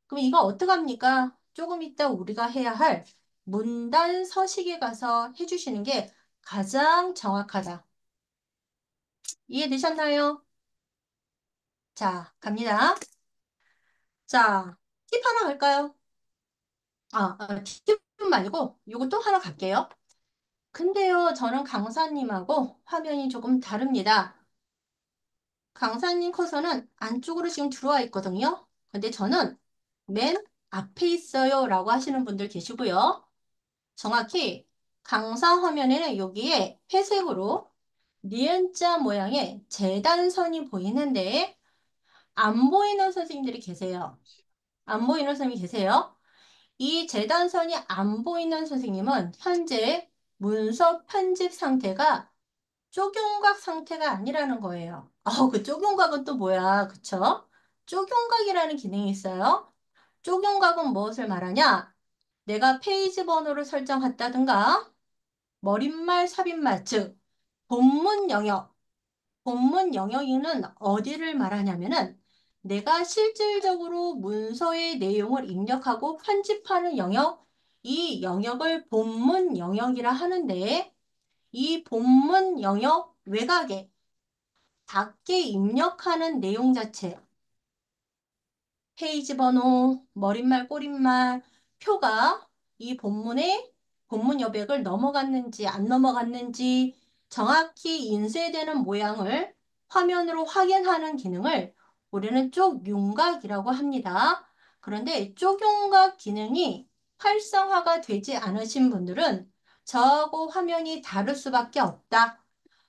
그럼 이거 어떡합니까? 조금 이따 우리가 해야 할 문단 서식에 가서 해주시는 게 가장 정확하다. 이해되셨나요? 자, 갑니다. 자, 팁 하나 갈까요? 팁 말고 요거 또 하나 갈게요. 근데요, 저는 강사님하고 화면이 조금 다릅니다. 강사님 커서는 안쪽으로 지금 들어와 있거든요. 근데 저는 맨 앞에 있어요 라고 하시는 분들 계시고요. 정확히 강사 화면에는 여기에 회색으로 니은자 모양의 재단선이 보이는데 안 보이는 선생님들이 계세요. 안 보이는 선생님이 계세요. 이 재단선이 안 보이는 선생님은 현재 문서 편집 상태가 쪽용각 상태가 아니라는 거예요. 그 쪽용각은 또 뭐야? 그쵸? 쪽용각이라는 기능이 있어요. 쪽용각은 무엇을 말하냐? 내가 페이지 번호를 설정했다든가 머릿말, 삽입말, 즉 본문 영역, 본문 영역에는 어디를 말하냐면은 내가 실질적으로 문서의 내용을 입력하고 편집하는 영역, 이 영역을 본문 영역이라 하는데 이 본문 영역 외곽에 밖에 입력하는 내용 자체, 페이지 번호, 머릿말, 꼬릿말, 표가 이 본문의 본문 여백을 넘어갔는지 안 넘어갔는지 정확히 인쇄되는 모양을 화면으로 확인하는 기능을 우리는 쪽윤곽이라고 합니다. 그런데 쪽윤곽 기능이 활성화가 되지 않으신 분들은 저하고 화면이 다를 수밖에 없다.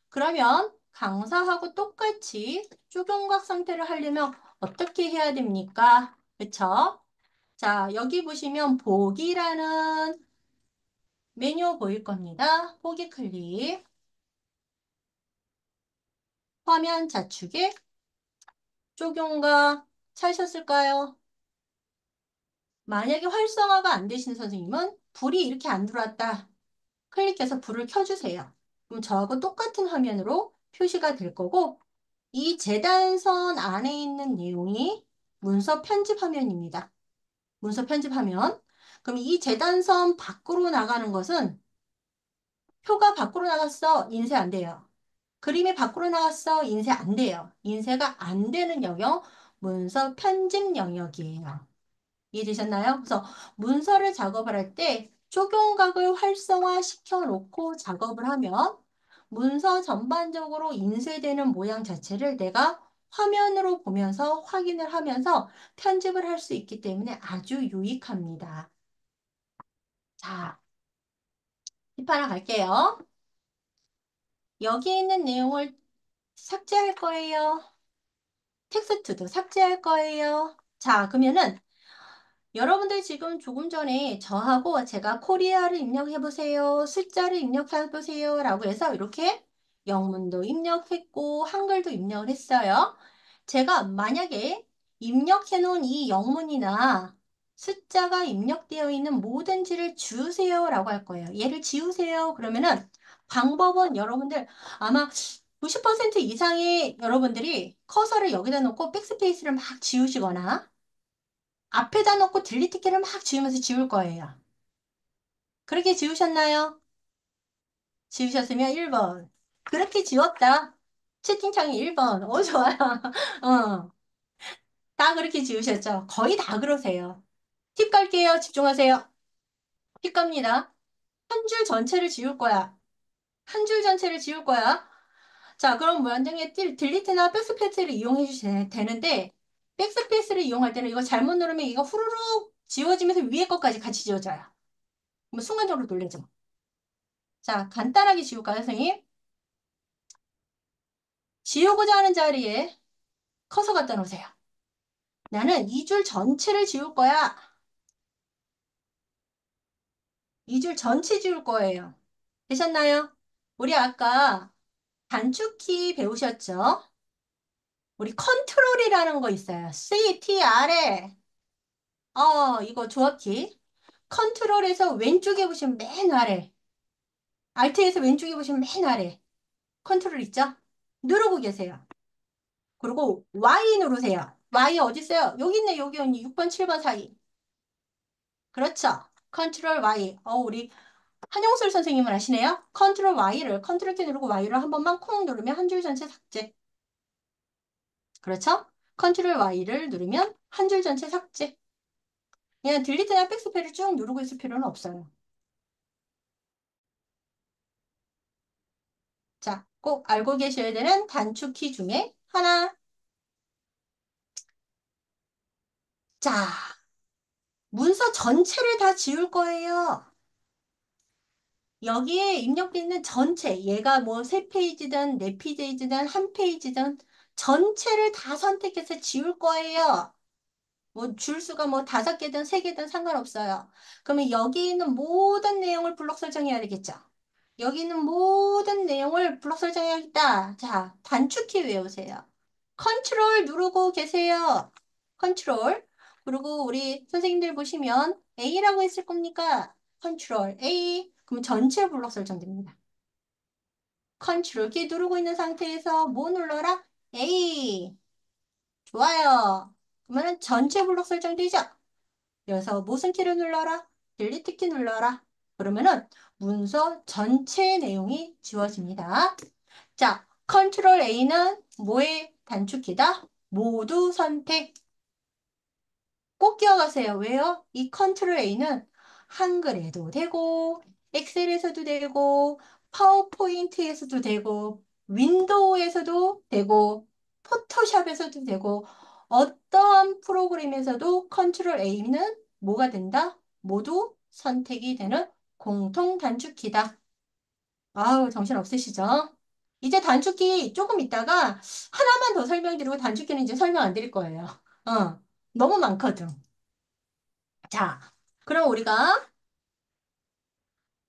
그러면 강사하고 똑같이 쪽용각 상태를 하려면 어떻게 해야 됩니까? 그쵸? 자, 여기 보시면 보기라는 메뉴 보일 겁니다. 보기 클릭, 화면 좌측에 쪽용각 찾으셨을까요? 만약에 활성화가 안 되신 선생님은 불이 이렇게 안 들어왔다. 클릭해서 불을 켜주세요. 그럼 저하고 똑같은 화면으로 표시가 될 거고 이 재단선 안에 있는 내용이 문서 편집 화면입니다. 문서 편집 화면. 그럼 이 재단선 밖으로 나가는 것은 표가 밖으로 나갔어. 인쇄 안 돼요. 그림이 밖으로 나갔어. 인쇄 안 돼요. 인쇄가 안 되는 영역, 문서 편집 영역이에요. 이해되셨나요? 그래서 문서를 작업을 할 때 쪽용각을 활성화시켜 놓고 작업을 하면 문서 전반적으로 인쇄되는 모양 자체를 내가 화면으로 보면서 확인을 하면서 편집을 할 수 있기 때문에 아주 유익합니다. 자, 팁 하나 갈게요. 여기 있는 내용을 삭제할 거예요. 텍스트도 삭제할 거예요. 자, 그러면은 여러분들 지금 조금 전에 저하고 제가 코리아를 입력해보세요. 숫자를 입력해보세요. 라고 해서 이렇게 영문도 입력했고 한글도 입력을 했어요. 제가 만약에 입력해놓은 이 영문이나 숫자가 입력되어 있는 모든 지를 지우세요. 라고 할 거예요. 얘를 지우세요. 그러면은 방법은 여러분들 아마 90% 이상의 여러분들이 커서를 여기다 놓고 백스페이스를 막 지우시거나 앞에다 놓고 딜리트 키를 막 지우면서 지울 거예요. 그렇게 지우셨나요? 지우셨으면 1번. 그렇게 지웠다. 채팅창이 1번. 좋아요. 어, 다 그렇게 지우셨죠? 거의 다 그러세요. 팁 갈게요. 집중하세요. 팁 갑니다. 한 줄 전체를 지울 거야. 한 줄 전체를 지울 거야. 자, 그럼 만약에 딜리트나 백스페이스를 이용해 주셔야 되는데, 백스페이스를 이용할 때는 이거 잘못 누르면 이거 후루룩 지워지면서 위에 것까지 같이 지워져요. 뭐 순간적으로 놀래죠. 자, 간단하게 지울까요, 선생님? 지우고자 하는 자리에 커서 갖다 놓으세요. 나는 이 줄 전체를 지울 거야. 이 줄 전체 지울 거예요. 되셨나요? 우리 아까 단축키 배우셨죠? 우리 컨트롤이라는 거 있어요. CTR에 이거 조합키. 컨트롤에서 왼쪽에 보시면 맨 아래. 알트에서 왼쪽에 보시면 맨 아래. 컨트롤 있죠? 누르고 계세요. 그리고 Y 누르세요. Y 어디 있어요? 여기 있네, 여기 언니. 6번, 7번 사이. 그렇죠. 컨트롤 Y. 우리 한용술 선생님을 아시네요? 컨트롤 Y를, 컨트롤 키 누르고 Y를 한 번만 콩 누르면 한 줄 전체 삭제. 그렇죠? 컨트롤 Y를 누르면 한 줄 전체 삭제. 그냥 딜리트나 백스페를 쭉 누르고 있을 필요는 없어요. 자, 꼭 알고 계셔야 되는 단축키 중에 하나. 자, 문서 전체를 다 지울 거예요. 여기에 입력돼 있는 전체, 얘가 뭐 세페이지든 4페이지든 한 페이지든 전체를 다 선택해서 지울 거예요. 뭐 줄수가 뭐 5개든 3개든 상관없어요. 그러면 여기 있는 모든 내용을 블록 설정해야 되겠죠. 여기 있는 모든 내용을 블록 설정해야겠다. 자, 단축키 외우세요. 컨트롤 누르고 계세요. 컨트롤. 그리고 우리 선생님들 보시면 A라고 했을 겁니까? 컨트롤 A. 그럼 전체 블록 설정됩니다. 컨트롤 키 누르고 있는 상태에서 뭐 눌러라? A. 좋아요. 그러면 전체 블록 설정되죠? 그래서 무슨 키를 눌러라? 딜리트 키 눌러라. 그러면은 문서 전체 내용이 지워집니다. 자, 컨트롤 A는 뭐의 단축키다? 모두 선택. 꼭 기억하세요. 왜요? 이 컨트롤 A는 한글에도 되고, 엑셀에서도 되고, 파워포인트에서도 되고, 윈도우에서도 되고, 포토샵에서도 되고, 어떠한 프로그램에서도 컨트롤 A는 뭐가 된다? 모두 선택이 되는 공통 단축키다. 아우, 정신 없으시죠? 이제 단축키 조금 있다가 하나만 더 설명드리고 단축키는 이제 설명 안 드릴 거예요. 너무 많거든. 자, 그럼 우리가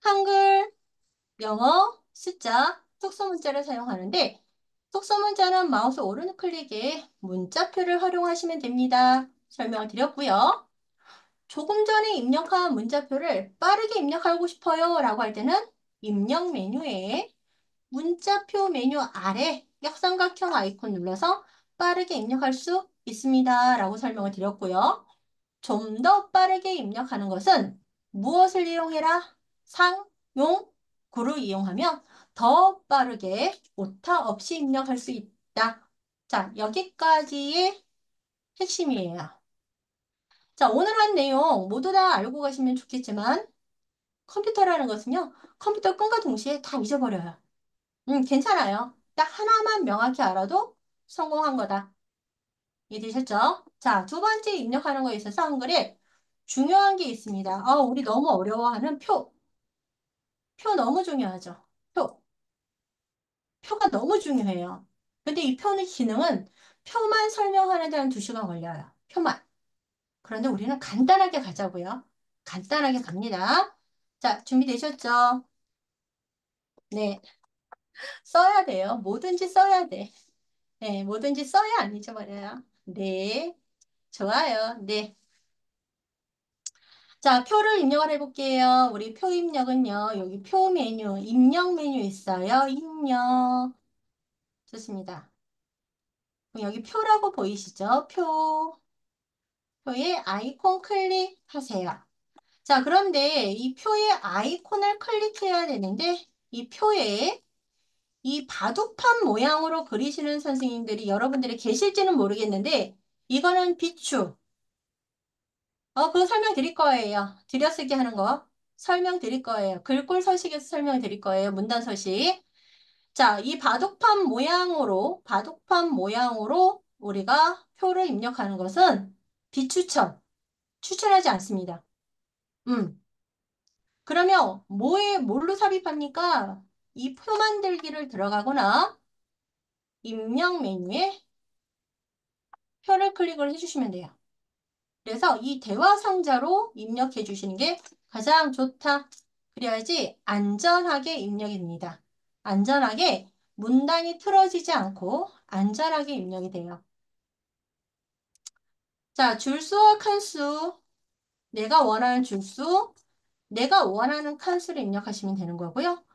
한글, 영어, 숫자, 속소문자를 사용하는데 속소문자는 마우스 오른 클릭에 문자표를 활용하시면 됩니다. 설명을 드렸고요. 조금 전에 입력한 문자표를 빠르게 입력하고 싶어요 라고 할 때는 입력 메뉴에 문자표 메뉴 아래 역삼각형 아이콘 눌러서 빠르게 입력할 수 있습니다 라고 설명을 드렸고요. 좀 더 빠르게 입력하는 것은 무엇을 이용해라? 상, 용, 구를 이용하면 더 빠르게 오타 없이 입력할 수 있다. 자, 여기까지의 핵심이에요. 자, 오늘 한 내용 모두 다 알고 가시면 좋겠지만 컴퓨터라는 것은요, 컴퓨터 끈과 동시에 다 잊어버려요. 괜찮아요. 딱 하나만 명확히 알아도 성공한 거다. 이해되셨죠? 자, 두 번째 입력하는 거에 있어서 한글에 중요한 게 있습니다. 우리 너무 어려워하는 표. 표 너무 중요하죠. 표. 표가 너무 중요해요. 근데 이 표는 기능은 표만 설명하는 데 한 2시간 걸려요. 표만. 그런데 우리는 간단하게 가자고요. 간단하게 갑니다. 자, 준비되셨죠? 네. 써야 돼요. 뭐든지 써야 돼. 네, 뭐든지 써야 안 잊어버려요. 네. 좋아요. 네. 자, 표를 입력을 해볼게요. 우리 표 입력은요. 여기 표 메뉴, 입력 메뉴 있어요. 입력. 좋습니다. 그럼 여기 표라고 보이시죠? 표에 아이콘 클릭하세요. 자, 그런데 이 표에 아이콘을 클릭해야 되는데 이 표에 이 바둑판 모양으로 그리시는 선생님들이 여러분들이 계실지는 모르겠는데 이거는 비추. 그거 설명드릴 거예요. 들여쓰기 하는 거. 설명드릴 거예요. 글꼴 서식에서 설명드릴 거예요. 문단 서식. 자, 이 바둑판 모양으로 우리가 표를 입력하는 것은 비추천. 추천하지 않습니다. 음. 그러면 뭘로 삽입합니까? 이 표 만들기를 들어가거나 입력 메뉴에 표를 클릭을 해주시면 돼요. 그래서 이 대화 상자로 입력해 주시는 게 가장 좋다. 그래야지 안전하게 입력이 됩니다. 안전하게 문단이 틀어지지 않고 안전하게 입력이 돼요. 자, 줄수와 칸수, 내가 원하는 줄수, 내가 원하는 칸수를 입력하시면 되는 거고요.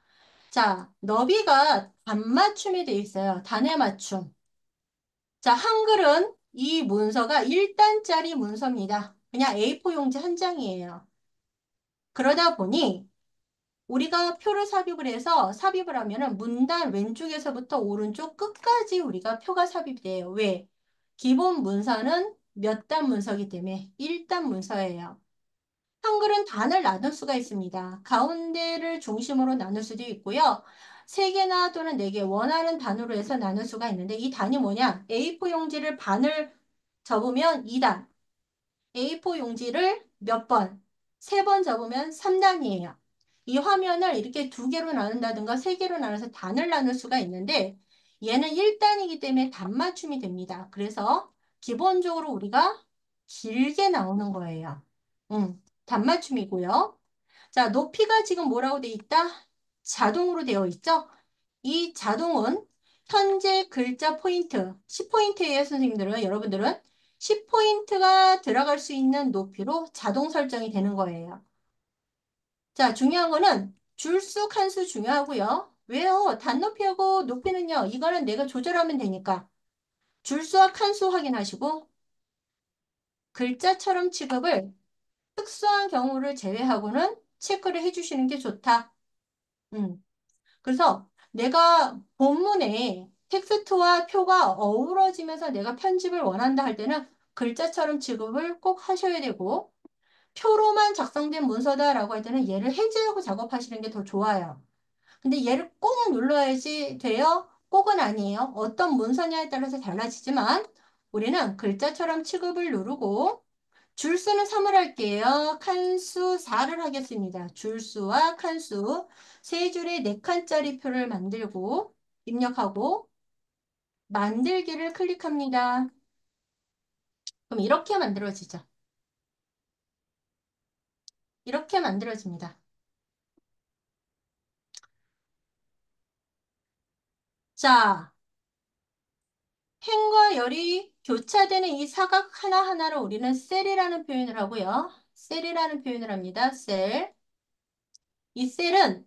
자, 너비가 단맞춤이 되어 있어요. 단의 맞춤. 자, 한글은 이 문서가 1단짜리 문서입니다. 그냥 A4 용지 한 장이에요. 그러다 보니 우리가 표를 삽입을 하면은 문단 왼쪽에서부터 오른쪽 끝까지 우리가 표가 삽입이 돼요. 왜? 기본 문서는 몇 단 문서이기 때문에 1단 문서예요. 한글은 단을 나눌 수가 있습니다. 가운데를 중심으로 나눌 수도 있고요. 3개나 또는 4개 원하는 단으로 해서 나눌 수가 있는데 이 단이 뭐냐? A4 용지를 반을 접으면 2단. A4 용지를 몇 번? 세 번 접으면 3단이에요. 이 화면을 이렇게 두 개로 나눈다든가 세 개로 나눠서 단을 나눌 수가 있는데 얘는 1단이기 때문에 단맞춤이 됩니다. 그래서 기본적으로 우리가 길게 나오는 거예요. 단맞춤이고요. 자, 높이가 지금 뭐라고 돼 있다? 자동으로 되어 있죠? 이 자동은 현재 글자 포인트, 10포인트예요, 선생님들은. 여러분들은 10포인트가 들어갈 수 있는 높이로 자동 설정이 되는 거예요. 자, 중요한 거는 줄수, 칸수 중요하고요. 왜요? 단높이하고 높이는요, 이거는 내가 조절하면 되니까. 줄수와 칸수 확인하시고, 글자처럼 취급을 특수한 경우를 제외하고는 체크를 해주시는 게 좋다. 음. 그래서 내가 본문에 텍스트와 표가 어우러지면서 내가 편집을 원한다 할 때는 글자처럼 취급을 꼭 하셔야 되고, 표로만 작성된 문서다라고 할 때는 얘를 해제하고 작업하시는 게 더 좋아요. 근데 얘를 꼭 눌러야지 돼요? 꼭은 아니에요. 어떤 문서냐에 따라서 달라지지만 우리는 글자처럼 취급을 누르고 줄수는 3을 할게요. 칸수 4를 하겠습니다. 줄수와 칸수 세 줄에 네 칸짜리 표를 만들고 입력하고 만들기를 클릭합니다. 그럼 이렇게 만들어지죠. 이렇게 만들어집니다. 자, 펜과 열이 교차되는 이 사각 하나하나를 우리는 셀이라는 표현을 하고요. 셀이라는 표현을 합니다. 셀. 이 셀은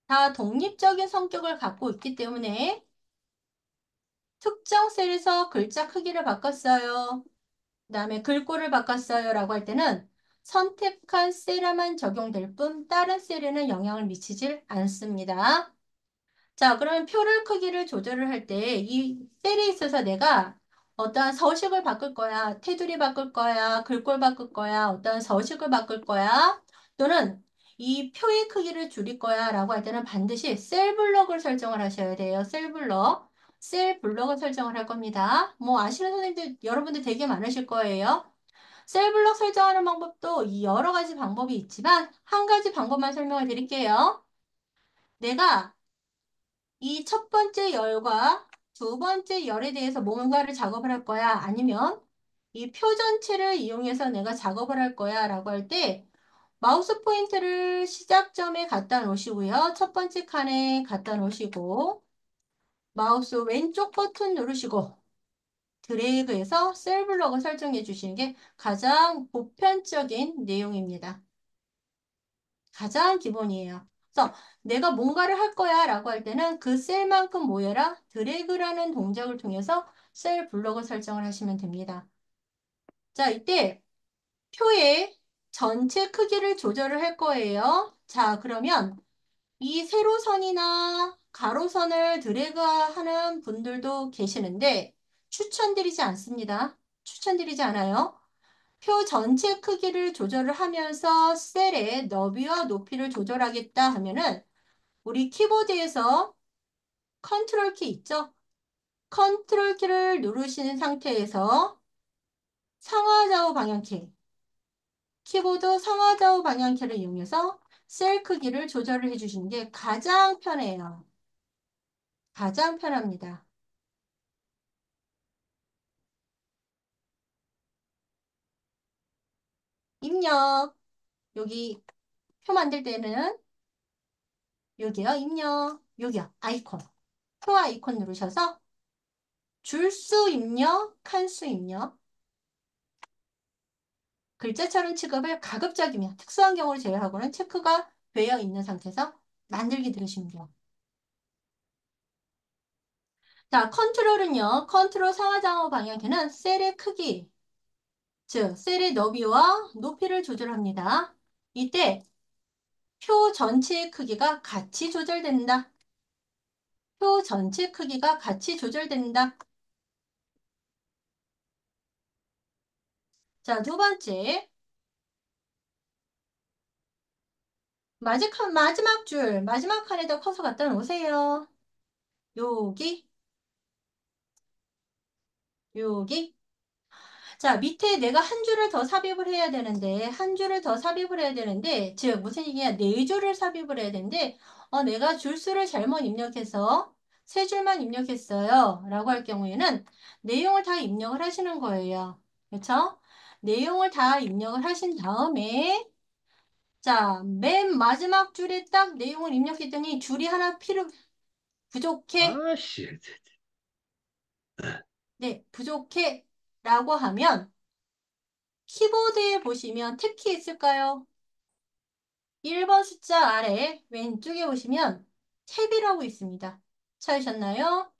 다 독립적인 성격을 갖고 있기 때문에 특정 셀에서 글자 크기를 바꿨어요. 그 다음에 글꼴을 바꿨어요. 라고 할 때는 선택한 셀에만 적용될 뿐 다른 셀에는 영향을 미치질 않습니다. 자, 그러면 표를 크기를 조절을 할 때 이 셀에 있어서 내가 어떠한 서식을 바꿀 거야, 테두리 바꿀 거야, 글꼴 바꿀 거야, 어떠한 서식을 바꿀 거야, 또는 이 표의 크기를 줄일 거야 라고 할 때는 반드시 셀 블럭을 설정을 하셔야 돼요. 셀 블럭. 셀 블럭을 설정을 할 겁니다. 뭐 아시는 선생님들 여러분들 되게 많으실 거예요. 셀 블럭 설정하는 방법도 여러 가지 방법이 있지만 한 가지 방법만 설명을 드릴게요. 내가 이 첫 번째 열과 두 번째 열에 대해서 뭔가를 작업을 할 거야? 아니면 이 표 전체를 이용해서 내가 작업을 할 거야? 라고 할 때 마우스 포인트를 시작점에 갖다 놓으시고요. 첫 번째 칸에 갖다 놓으시고 마우스 왼쪽 버튼 누르시고 드래그해서 셀 블럭을 설정해 주시는 게 가장 보편적인 내용입니다. 가장 기본이에요. 그래서 내가 뭔가를 할 거야 라고 할 때는 그 셀만큼 모여라 드래그라는 동작을 통해서 셀 블럭을 설정을 하시면 됩니다. 자, 이때 표의 전체 크기를 조절을 할 거예요. 자, 그러면 이 세로선이나 가로선을 드래그하는 분들도 계시는데 추천드리지 않습니다. 추천드리지 않아요. 표 전체 크기를 조절을 하면서 셀의 너비와 높이를 조절하겠다 하면은 우리 키보드에서 컨트롤 키 있죠? 컨트롤 키를 누르신 상태에서 상하좌우 방향키, 키보드 상하좌우 방향키를 이용해서 셀 크기를 조절을 해주시는 게 가장 편해요. 가장 편합니다. 입력. 여기 표 만들 때는 여기요. 입력. 여기요. 아이콘. 표 아이콘 누르셔서 줄수 입력, 칸수 입력. 글자처럼 취급을 가급적이면 특수한 경우를 제외하고는 체크가 되어 있는 상태에서 만들기 들으시면 돼요. 자, 컨트롤은요. 컨트롤 상하좌우 방향키는 셀의 크기, 즉 셀의 너비와 높이를 조절합니다. 이때 표 전체의 크기가 같이 조절된다. 표 전체 크기가 같이 조절된다. 자, 두 번째. 마지막 줄, 마지막 칸에다 커서 갖다 놓으세요. 여기, 여기. 자, 밑에 내가 한 줄을 더 삽입을 해야 되는데, 한 줄을 더 삽입을 해야 되는데, 즉, 무슨 얘기냐, 네 줄을 삽입을 해야 되는데, 내가 줄수를 잘못 입력해서 세 줄만 입력했어요. 라고 할 경우에는 내용을 다 입력을 하시는 거예요. 그렇죠? 내용을 다 입력을 하신 다음에, 자, 맨 마지막 줄에 딱 내용을 입력했더니 줄이 하나 부족해. 아씨, 네, 부족해. 라고 하면, 키보드에 보시면 탭키 있을까요? 1번 숫자 아래 왼쪽에 보시면 탭이라고 있습니다. 찾으셨나요?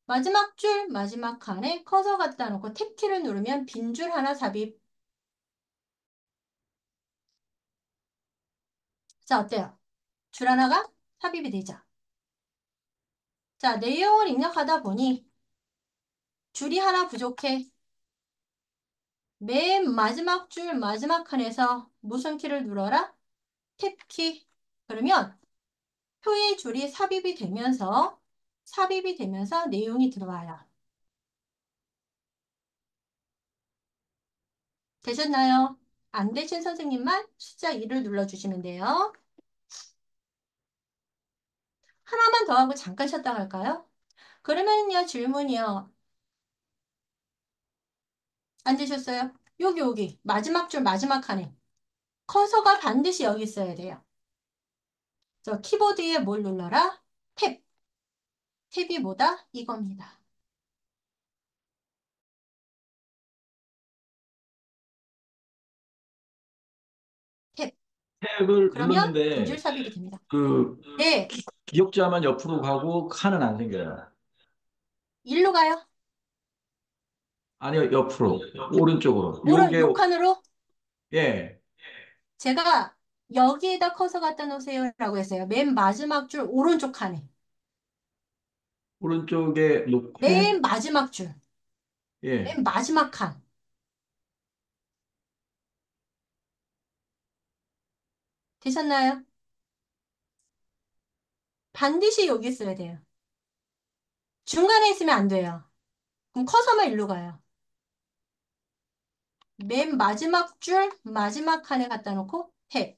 마지막 줄, 마지막 칸에 커서 갖다 놓고 탭키를 누르면 빈 줄 하나 삽입. 자, 어때요? 줄 하나가 삽입이 되죠. 자, 내용을 입력하다 보니 줄이 하나 부족해. 맨 마지막 줄, 마지막 칸에서 무슨 키를 눌러라? 탭키. 그러면 표의 줄이 삽입이 되면서 내용이 들어와요. 되셨나요? 안 되신 선생님만 숫자 2를 눌러주시면 돼요. 하나만 더 하고 잠깐 쉬었다 갈까요? 그러면요, 질문이요. 안 되셨어요? 여기, 마지막 줄, 마지막 칸에. 커서가 반드시 여기 있어야 돼요. 저 키보드에 뭘 눌러라? 탭. 탭이 뭐다? 이겁니다. 탭. 탭을 그러면 빈줄 눌렀는데 삽입이 됩니다. 그 네, 기억자만 옆으로 가고 칸은 안 생겨요. 일로 가요. 아니요, 옆으로 오른쪽으로. 오른 요게 요 칸으로 예, 제가 여기에다 커서 갖다 놓으세요 라고 했어요. 맨 마지막 줄 오른쪽 칸에. 오른쪽에 놓고 맨 마지막 줄. 예, 맨 마지막 칸. 되셨나요? 반드시 여기 있어야 돼요. 중간에 있으면 안 돼요. 그럼 커서만 일로 가요. 맨 마지막 줄, 마지막 칸에 갖다 놓고 탭.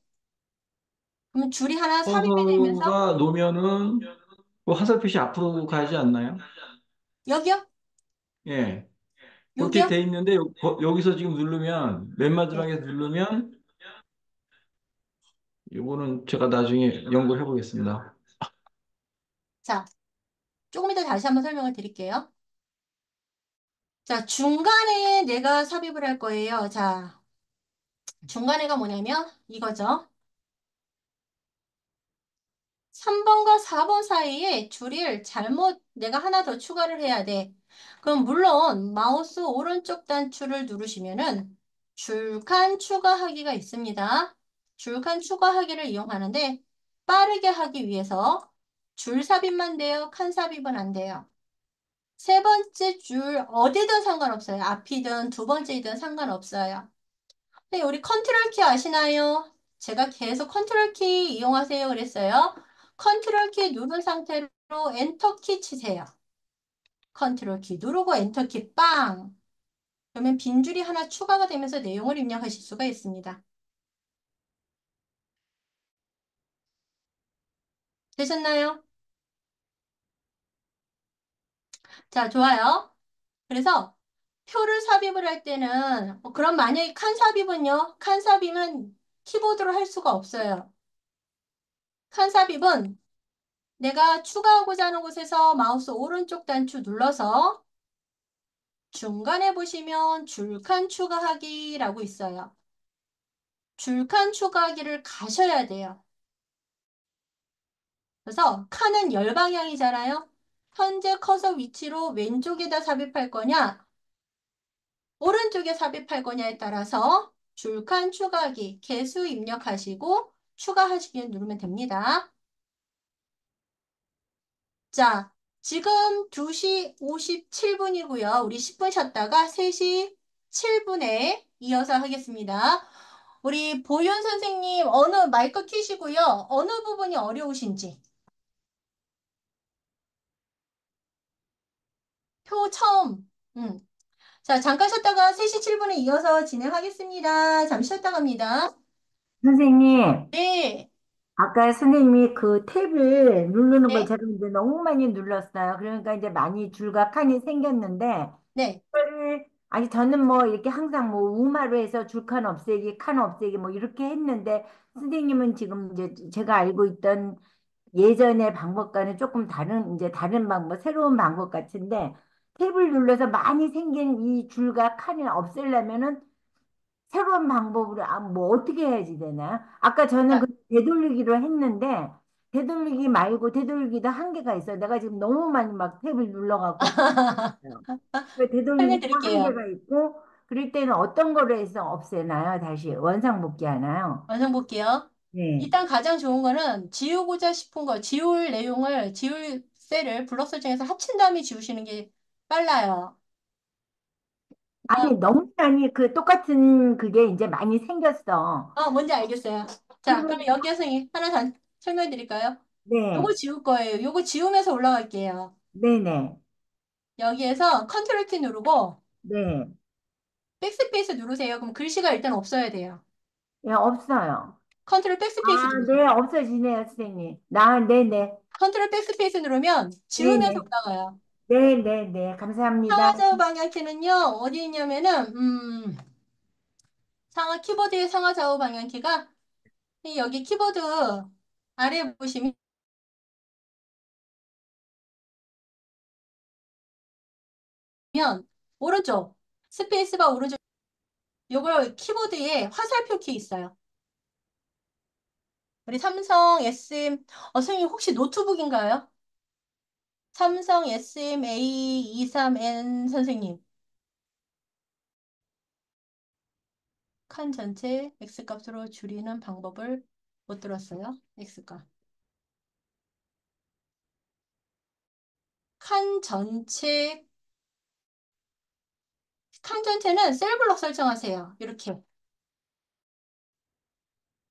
그러면 줄이 하나 삽입이 되면서 커서가 놓으면은 그 화살표시 앞으로 가지 않나요? 여기요? 예, 그렇게 여기요? 돼 있는데 여기서 지금 누르면 맨 네. 마지막에 누르면 요거는 제가 나중에 연구를 해보겠습니다. 자, 조금 이따 다시 한번 설명을 드릴게요. 자, 중간에 내가 삽입을 할 거예요. 자, 중간에가 뭐냐면 이거죠. 3번과 4번 사이에 줄을 잘못 내가 하나 더 추가를 해야 돼. 그럼 물론 마우스 오른쪽 단추를 누르시면은 줄칸 추가하기가 있습니다. 줄칸 추가하기를 이용하는데 빠르게 하기 위해서 줄 삽입만 돼요. 칸 삽입은 안 돼요. 세 번째 줄 어디든 상관없어요. 앞이든 두 번째이든 상관없어요. 근데 우리 컨트롤 키 아시나요? 제가 계속 컨트롤 키 이용하세요 그랬어요. 컨트롤 키 누른 상태로 엔터 키 치세요. 컨트롤 키 누르고 엔터 키 빵! 그러면 빈 줄이 하나 추가가 되면서 내용을 입력하실 수가 있습니다. 되셨나요? 자, 좋아요. 그래서 표를 삽입을 할 때는 그럼 만약에 칸 삽입은요? 칸 삽입은 키보드로 할 수가 없어요. 칸 삽입은 내가 추가하고자 하는 곳에서 마우스 오른쪽 단추 눌러서 중간에 보시면 줄칸 추가하기라고 있어요. 줄칸 추가하기를 가셔야 돼요. 그래서 칸은 열방향이잖아요. 현재 커서 위치로 왼쪽에다 삽입할 거냐, 오른쪽에 삽입할 거냐에 따라서 줄칸 추가하기 개수 입력하시고 추가하시기 누르면 됩니다. 자, 지금 2시 57분이고요. 우리 10분 쉬었다가 3시 7분에 이어서 하겠습니다. 우리 보윤 선생님 어느 마이크 켜시고요. 어느 부분이 어려우신지. 표 처음. 음. 자, 잠깐 쉬었다가 3시 7분에 이어서 진행하겠습니다. 잠시 쉬었다 갑니다. 선생님, 네, 아까 선생님이 그 탭을 누르는 걸 네, 제가 이제 너무 많이 눌렀어요. 그러니까 이제 많이 줄과 칸이 생겼는데, 네. 그거를, 아니, 저는 뭐 이렇게 항상 뭐 우마로 해서 줄칸 없애기, 칸 없애기 뭐 이렇게 했는데, 선생님은 지금 이제 제가 알고 있던 예전의 방법과는 조금 다른, 이제 다른 방법, 새로운 방법 같은데, 탭을 눌러서 많이 생긴 이 줄과 칸을 없애려면은 새로운 방법으로 뭐 어떻게 해야지 되나요? 아까 저는 그 자, 되돌리기로 했는데 되돌리기 말고 되돌리기도 한계가 있어요. 내가 지금 너무 많이 막 탭을 눌러갖고 없어요. 그 되돌리기도 설명드릴게요. 한계가 있고 그럴 때는 어떤 거로 해서 없애나요? 다시 원상복귀 하나요? 완성 볼게요. 네. 일단 가장 좋은 거는 지우고자 싶은 거, 지울 내용을, 지울 셀을 블록 설정해서 합친 다음에 지우시는 게 빨라요. 아니 너무 많이 그 똑같은 그게 이제 많이 생겼어. 뭔지 알겠어요. 자, 그럼 그러면 여기에서 하나 더 설명해 드릴까요? 요거 네, 지울 거예요. 요거 지우면서 올라갈게요. 네네, 여기에서 컨트롤 키 누르고 네, 백스페이스 누르세요. 그럼 글씨가 일단 없어야 돼요. 네, 없어요. 컨트롤 백스페이스 아, 누르세요. 네, 없어지네요, 선생님. 네네. 컨트롤 백스페이스 누르면 지우면서 네네. 올라가요. 네네네. 감사합니다. 상하좌우 방향키는요, 어디 있냐면은, 키보드의 상하좌우 방향키가 여기 키보드 아래 보시면 오른쪽, 스페이스바 오른쪽, 요걸 키보드에 화살표 키 있어요. 우리 삼성 SM, 선생님 혹시 노트북인가요? 삼성 SMA23N 선생님. 칸 전체 X값으로 줄이는 방법을 못 들었어요. X값. 칸 전체, 칸 전체는 셀블록 설정하세요. 이렇게.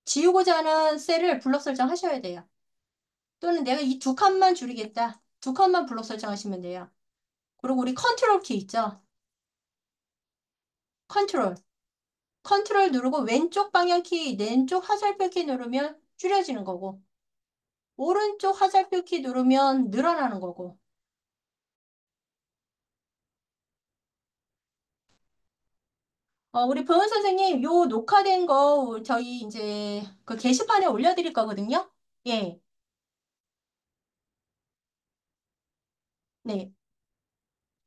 지우고자 하는 셀을 블록 설정하셔야 돼요. 또는 내가 이 두 칸만 줄이겠다. 두 칸만 블록 설정하시면 돼요. 그리고 우리 컨트롤 키 있죠? 컨트롤. 컨트롤 누르고 왼쪽 방향 키, 왼쪽 화살표 키 누르면 줄여지는 거고, 오른쪽 화살표 키 누르면 늘어나는 거고. 우리 보은 선생님, 요 녹화된 거 저희 이제 그 게시판에 올려드릴 거거든요. 예, 네.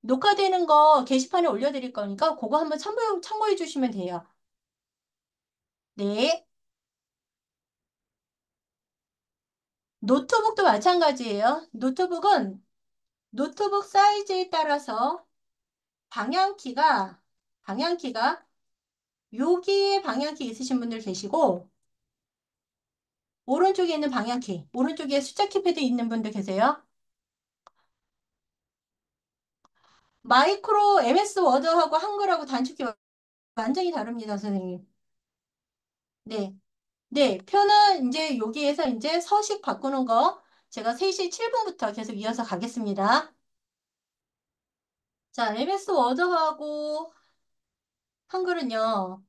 녹화되는 거 게시판에 올려드릴 거니까 그거 한번 참고해 주시면 돼요. 네. 노트북도 마찬가지예요. 노트북 사이즈에 따라서 방향키가 여기에 방향키 있으신 분들 계시고, 오른쪽에 있는 방향키, 오른쪽에 숫자 키패드 있는 분들 계세요. 마이크로 MS 워드하고 한글하고 단축키 완전히 다릅니다, 선생님. 네. 네, 표는 이제 여기에서 이제 서식 바꾸는 거 제가 3시 7분부터 계속 이어서 가겠습니다. 자, MS 워드하고 한글은요.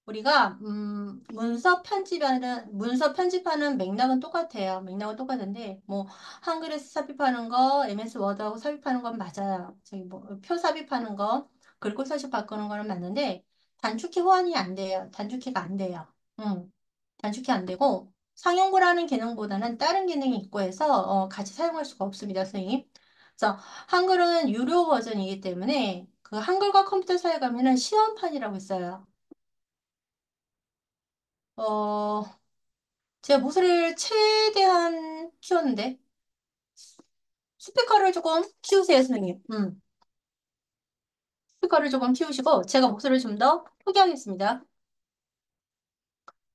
우리가 문서 편집하는 맥락은 똑같아요. 맥락은 똑같은데 뭐 한글에서 삽입하는 거, MS 워드하고 삽입하는 건 맞아요. 저기 뭐 표 삽입하는 거, 글꼴 서식 바꾸는 거는 맞는데 단축키 호환이 안 돼요. 단축키가 안 돼요. 음, 단축키 안 되고 상용구라는 기능보다는 다른 기능이 있고 해서 같이 사용할 수가 없습니다, 선생님. 그래서 한글은 유료 버전이기 때문에 그 한글과 컴퓨터 사이 가면은 시험판이라고 있어요. 어, 제가 목소리를 최대한 키웠는데, 스피커를 조금 키우세요, 선생님. 스피커를 조금 키우시고, 제가 목소리를 좀 더 크게 하겠습니다.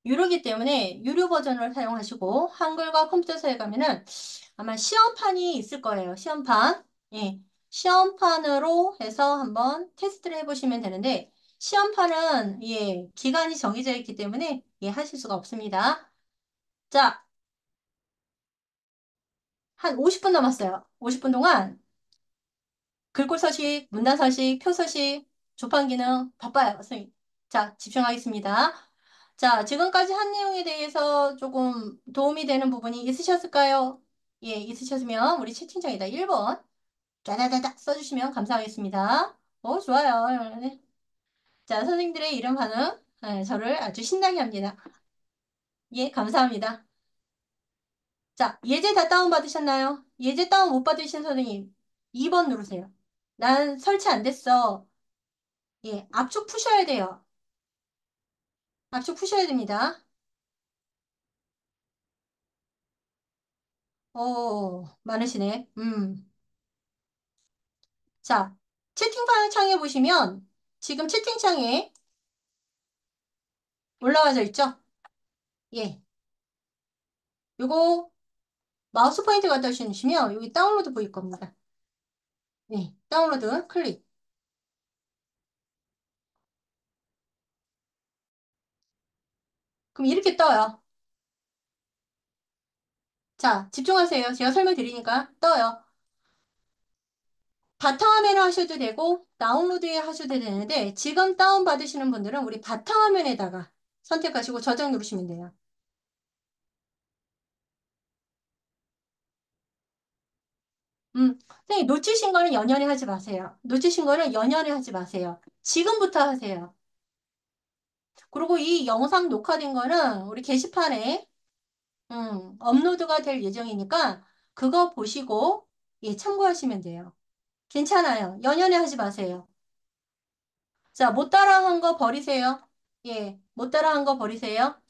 유료기 때문에 유료 버전을 사용하시고, 한글과 컴퓨터 사에 가면은 아마 시험판이 있을 거예요. 시험판. 예. 시험판으로 해서 한번 테스트를 해보시면 되는데, 시험판은, 예, 기간이 정해져 있기 때문에, 예, 하실 수가 없습니다. 자, 한 50분 남았어요. 50분 동안 글꼴 서식, 문단 서식, 표 서식 조판 기능 바빠요, 선생님. 자, 집중하겠습니다. 자, 지금까지 한 내용에 대해서 조금 도움이 되는 부분이 있으셨을까요? 예, 있으셨으면 우리 채팅창에다 1번 짜다다다 써주시면 감사하겠습니다. 좋아요. 네. 자, 선생님들의 이런 반응, 저를 아주 신나게 합니다. 예, 감사합니다. 자, 예제 다 다운받으셨나요? 예제 다운 못 받으신 선생님, 2번 누르세요. 난 설치 안 됐어. 예, 압축 푸셔야 돼요. 압축 푸셔야 됩니다. 많으시네. 자, 채팅방 창에 보시면 지금 채팅창에 올라와져 있죠? 예. 요거 마우스 포인트 갖다 주시면 여기 다운로드 보일 겁니다. 네, 다운로드 클릭. 그럼 이렇게 떠요. 자, 집중하세요. 제가 설명드리니까 떠요. 바탕화면에 하셔도 되고 다운로드에 하셔도 되는데 지금 다운받으시는 분들은 우리 바탕화면에다가 선택하시고 저장 누르시면 돼요. 선생님 놓치신 거는 연연히 하지 마세요. 놓치신 거는 연연히 하지 마세요. 지금부터 하세요. 그리고 이 영상 녹화된 거는 우리 게시판에 업로드가 될 예정이니까 그거 보시고 예, 참고하시면 돼요. 괜찮아요. 연연히 하지 마세요. 자, 못 따라한 거 버리세요. 예, 못 따라한 거 버리세요.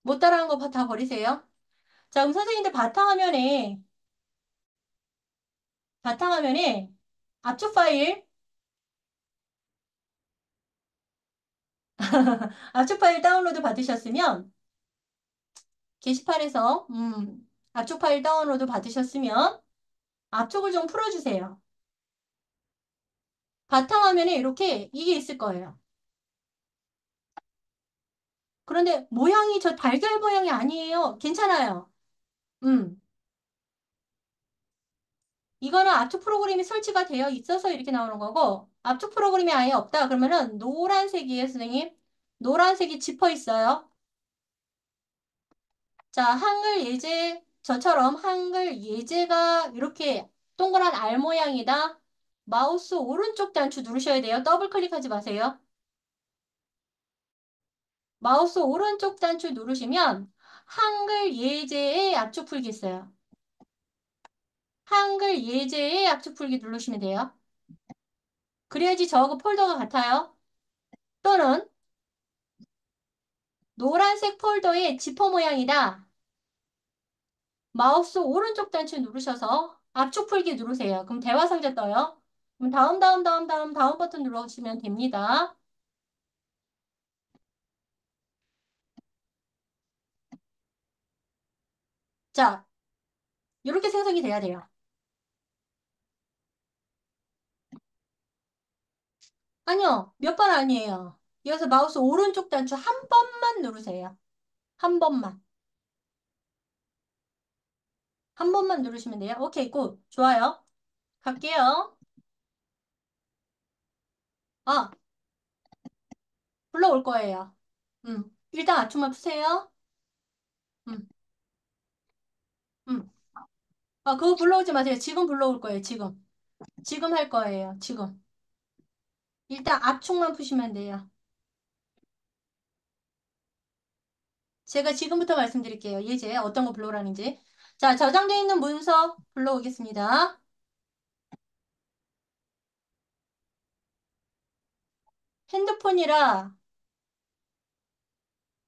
못 따라한 거 다 버리세요. 자, 그럼 선생님들 바탕화면에 압축 파일, 압축 파일 다운로드 받으셨으면 게시판에서 압축 파일 다운로드 받으셨으면 압축을 좀 풀어주세요. 바탕화면에 이렇게 이게 있을 거예요. 그런데 모양이 저 달걀 모양이 아니에요. 괜찮아요. 음. 이거는 압축 프로그램이 설치가 되어 있어서 이렇게 나오는 거고 압축 프로그램이 아예 없다. 그러면은 노란색이에요, 선생님. 노란색이 짚어 있어요. 자, 한글 예제 저처럼 한글 예제가 이렇게 동그란 알 모양이다. 마우스 오른쪽 단추 누르셔야 돼요. 더블 클릭하지 마세요. 마우스 오른쪽 단추 누르시면 한글 예제의 압축 풀기 있어요. 한글 예제의 압축 풀기 누르시면 돼요. 그래야지 저하고 폴더가 같아요. 또는 노란색 폴더의 지퍼 모양이다. 마우스 오른쪽 단추 누르셔서 압축 풀기 누르세요. 그럼 대화 상자 떠요. 그럼 다음 버튼 눌러주시면 됩니다. 자, 이렇게 생성이 돼야 돼요. 아니요, 몇 번 아니에요. 이어서 마우스 오른쪽 단추 한 번만 누르세요. 한 번만. 한 번만 누르시면 돼요. 오케이, 굿. 좋아요. 갈게요. 아, 불러올 거예요. 일단 압축만 푸세요. 음, 음. 그거 불러오지 마세요. 지금 불러올 거예요, 지금. 지금 할 거예요, 지금. 일단 압축만 푸시면 돼요. 제가 지금부터 말씀드릴게요. 예제 어떤 거 불러오라는지. 자, 저장되어 있는 문서 불러오겠습니다. 핸드폰이라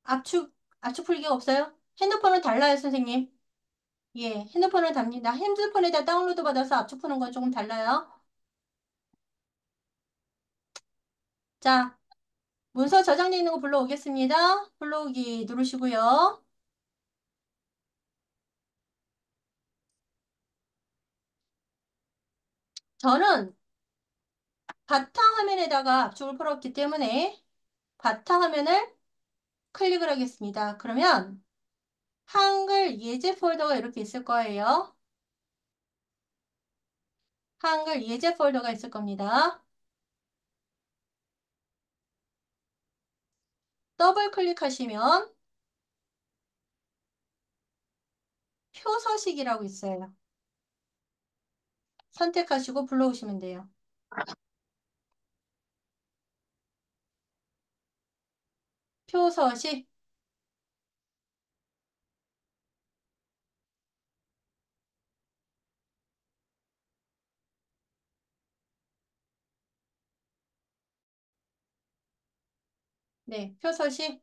압축 풀기가 없어요? 핸드폰은 달라요, 선생님. 예, 핸드폰은 답니다. 핸드폰에다 다운로드 받아서 압축 푸는 건 조금 달라요. 자, 문서 저장되어 있는 거 불러오겠습니다. 불러오기 누르시고요. 저는 바탕화면에다가 압축을 풀었기 때문에 바탕화면을 클릭을 하겠습니다. 그러면 한글 예제 폴더가 이렇게 있을 거예요. 한글 예제 폴더가 있을 겁니다. 더블 클릭하시면 표서식이라고 있어요. 선택하시고 불러오시면 돼요. 표서식. 네, 표서식.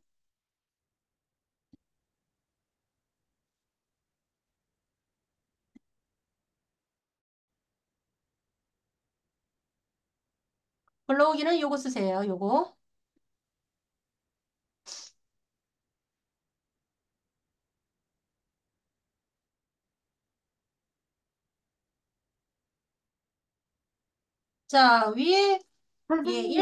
불러오기는 요거 쓰세요. 요거. 자, 위에 예, 선생님,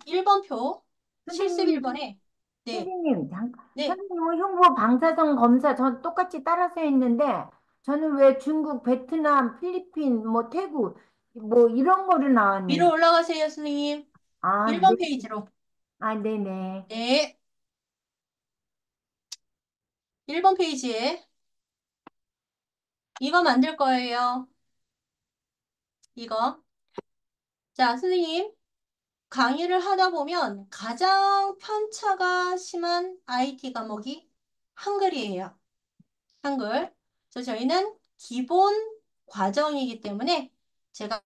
1번 표. 실습 선생님, 1번에 네. 선생님, 네. 선생님은 흉부 방사선 검사 전 똑같이 따라서 했는데 저는 왜 중국, 베트남, 필리핀, 뭐 태국 뭐 이런 거로 위로 나왔는지. 올라가세요, 선생님. 아, 네. 1번 페이지로. 아, 네네. 네. 1번 페이지에 이거 만들 거예요. 이거. 자, 선생님. 강의를 하다 보면 가장 편차가 심한 IT 과목이 한글이에요. 한글. 그래서 저희는 기본 과정이기 때문에 제가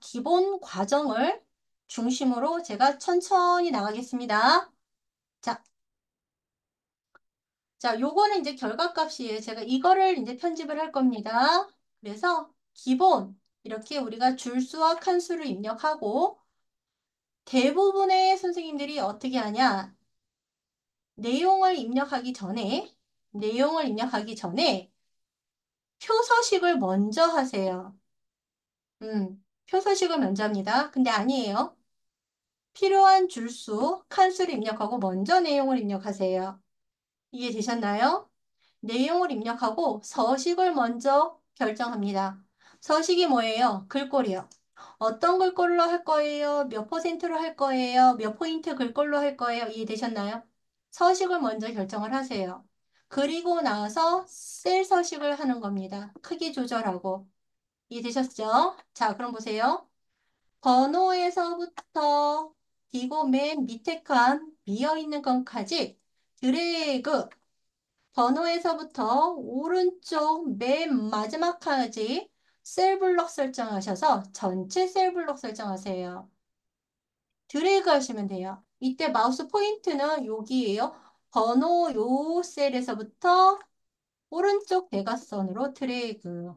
기본 과정을 중심으로 제가 천천히 나가겠습니다. 자, 자, 요거는 이제 결과값이에요. 제가 이거를 이제 편집을 할 겁니다. 그래서 기본, 이렇게 우리가 줄수와 칸수를 입력하고 대부분의 선생님들이 어떻게 하냐? 내용을 입력하기 전에 표서식을 먼저 하세요. 표서식을 먼저 합니다. 근데 아니에요. 필요한 줄수, 칸수를 입력하고 먼저 내용을 입력하세요. 이해되셨나요? 내용을 입력하고 서식을 먼저 결정합니다. 서식이 뭐예요? 글꼴이요. 어떤 글꼴로 할 거예요? 몇 퍼센트로 할 거예요? 몇 포인트 글꼴로 할 거예요? 이해되셨나요? 서식을 먼저 결정을 하세요. 그리고 나서 셀 서식을 하는 겁니다. 크기 조절하고. 이해되셨죠? 자, 그럼 보세요. 번호에서부터 그리고 맨 밑에 칸 비어있는 칸까지 드래그 번호에서부터 오른쪽 맨 마지막까지 셀 블록 설정하셔서 전체 셀 블록 설정하세요. 드래그 하시면 돼요. 이때 마우스 포인트는 여기에요. 번호 요 셀에서부터 오른쪽 대각선으로 드래그.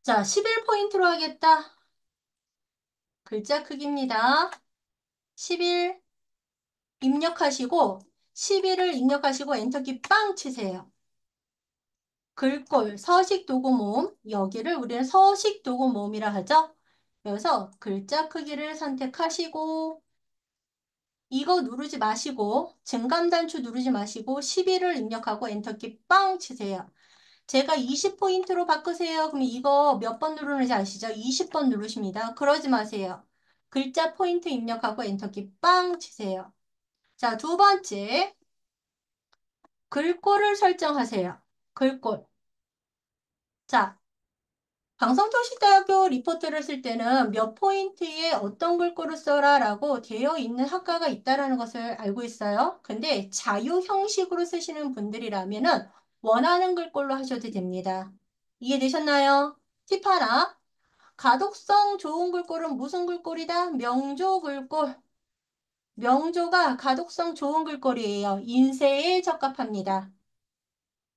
자, 11포인트로 하겠다. 글자 크기입니다. 11 입력하시고 11을 입력하시고 엔터키 빵 치세요. 글꼴, 서식 도구 모음, 여기를 우리는 서식 도구 모음이라 하죠. 그래서 글자 크기를 선택하시고 이거 누르지 마시고 증감 단추 누르지 마시고 11을 입력하고 엔터키 빵 치세요. 제가 20포인트로 바꾸세요. 그럼 이거 몇 번 누르는지 아시죠? 20번 누르십니다. 그러지 마세요. 글자 포인트 입력하고 엔터키 빵 치세요. 자, 두 번째 글꼴을 설정하세요. 글꼴. 자, 방송통신대학교 리포트를 쓸 때는 몇 포인트에 어떤 글꼴을 써라라고 되어 있는 학과가 있다는 것을 알고 있어요. 근데 자유 형식으로 쓰시는 분들이라면은 원하는 글꼴로 하셔도 됩니다. 이해되셨나요? 팁 하나. 가독성 좋은 글꼴은 무슨 글꼴이다? 명조 글꼴. 명조가 가독성 좋은 글꼴이에요. 인쇄에 적합합니다.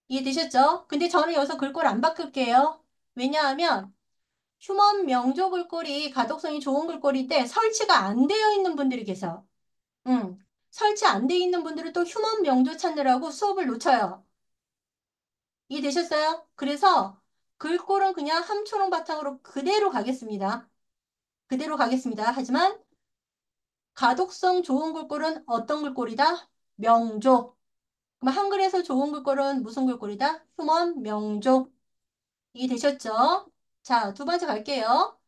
이해되셨죠? 근데 저는 여기서 글꼴 안 바꿀게요. 왜냐하면 휴먼 명조 글꼴이 가독성이 좋은 글꼴인데 설치가 안 되어 있는 분들이 계세요. 설치 안 되어 있는 분들은 또 휴먼 명조 찾느라고 수업을 놓쳐요. 이해되셨어요? 그래서 글꼴은 그냥 함초롱 바탕으로 그대로 가겠습니다. 그대로 가겠습니다. 하지만 가독성 좋은 글꼴은 어떤 글꼴이다? 명조. 그럼 한글에서 좋은 글꼴은 무슨 글꼴이다? 휴먼 명조. 이해되셨죠? 자, 두 번째 갈게요.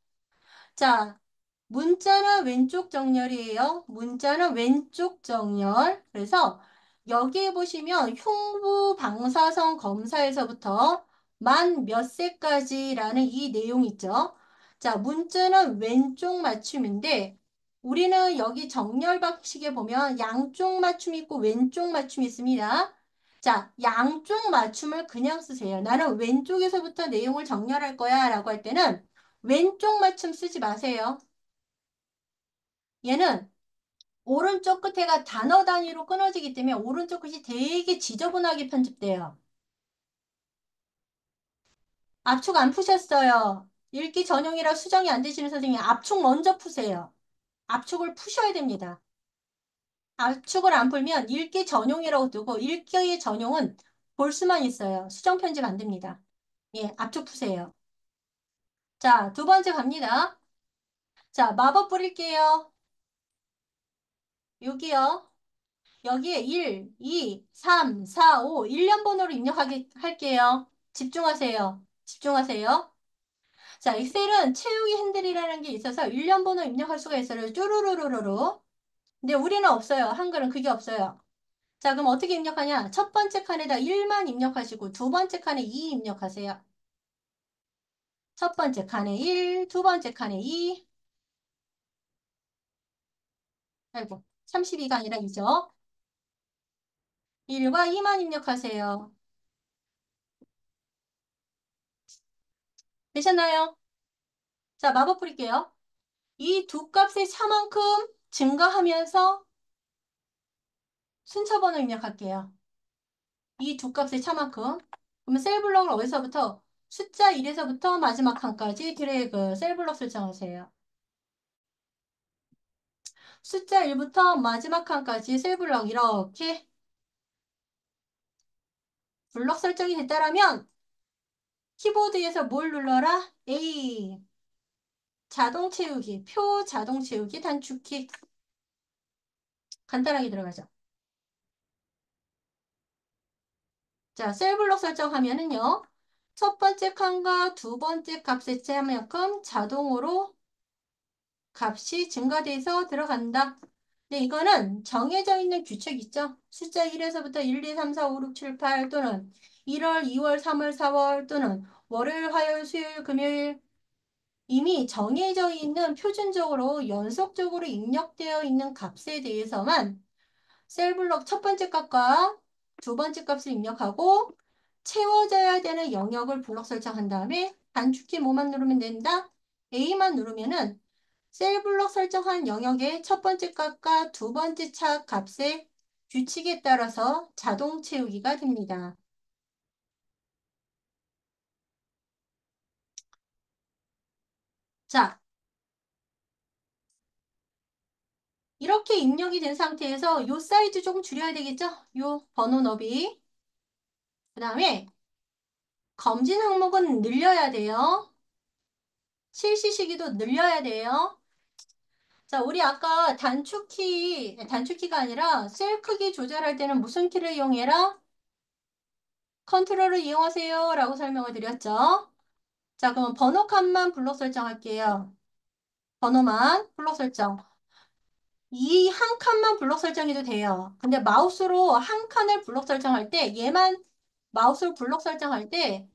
자, 문자는 왼쪽 정렬이에요. 문자는 왼쪽 정렬. 그래서 여기에 보시면 흉부 방사선 검사에서부터 만 몇 세까지라는 이 내용 있죠. 자, 문자는 왼쪽 맞춤인데 우리는 여기 정렬 방식에 보면 양쪽 맞춤이 있고 왼쪽 맞춤이 있습니다. 자, 양쪽 맞춤을 그냥 쓰세요. 나는 왼쪽에서부터 내용을 정렬할 거야 라고 할 때는 왼쪽 맞춤 쓰지 마세요. 얘는 오른쪽 끝에가 단어 단위로 끊어지기 때문에 오른쪽 끝이 되게 지저분하게 편집돼요. 압축 안 푸셨어요. 읽기 전용이라 수정이 안 되시는 선생님, 압축 먼저 푸세요. 압축을 푸셔야 됩니다. 압축을 안 풀면 읽기 전용이라고 뜨고 읽기의 전용은 볼 수만 있어요. 수정 편집 안 됩니다. 예, 압축 푸세요. 자, 두 번째 갑니다. 자, 마법 뿌릴게요. 여기요. 여기에 1, 2, 3, 4, 5, 1년 번호로 입력하게 할게요. 집중하세요. 집중하세요. 자, 엑셀은 채우기 핸들이라는 게 있어서 1년 번호 입력할 수가 있어요. 쭈루루루루루. 근데 우리는 없어요. 한글은 그게 없어요. 자, 그럼 어떻게 입력하냐? 첫 번째 칸에다 1만 입력하시고 두 번째 칸에 2 입력하세요. 첫 번째 칸에 1, 두 번째 칸에 2. 아이고, 32가 아니라 2죠. 1과 2만 입력하세요. 되셨나요? 자, 마법 뿌릴게요. 이 두 값의 차만큼 증가하면서 순서 번호 입력할게요. 이 두 값의 차만큼. 그러면 셀 블록을 어디서부터? 숫자 1에서부터 마지막 칸까지 드래그 셀 블록 설정하세요. 숫자 1부터 마지막 칸까지 셀 블록 이렇게 블록 설정이 됐다라면 키보드에서 뭘 눌러라? A. 자동 채우기, 표 자동 채우기 단축키. 간단하게 들어가죠. 자, 셀 블록 설정하면은요. 첫 번째 칸과 두 번째 값의 차만큼 자동으로 값이 증가돼서 들어간다. 근데 이거는 정해져 있는 규칙 있죠? 숫자 1에서부터 1, 2, 3, 4, 5, 6, 7, 8 또는 1월, 2월, 3월, 4월 또는 월요일, 화요일, 수요일, 금요일 이미 정해져 있는 표준적으로 연속적으로 입력되어 있는 값에 대해서만 셀블록 첫 번째 값과 두 번째 값을 입력하고 채워져야 되는 영역을 블록 설정한 다음에 단축키 뭐만 누르면 된다? A만 누르면은 셀블록 설정한 영역의 첫 번째 값과 두 번째 차 값의 규칙에 따라서 자동 채우기가 됩니다. 자, 이렇게 입력이 된 상태에서 요 사이즈 조금 줄여야 되겠죠? 요 번호 너비. 그 다음에 검진 항목은 늘려야 돼요. 실시 시기도 늘려야 돼요. 자, 우리 아까 단축키가 아니라 셀 크기 조절할 때는 무슨 키를 이용해라? 컨트롤을 이용하세요. 라고 설명을 드렸죠. 자, 그럼 번호 칸만 블록 설정할게요. 번호만 블록 설정. 이 한 칸만 블록 설정해도 돼요. 근데 마우스로 한 칸을 블록 설정할 때 얘만 마우스로 블록 설정할 때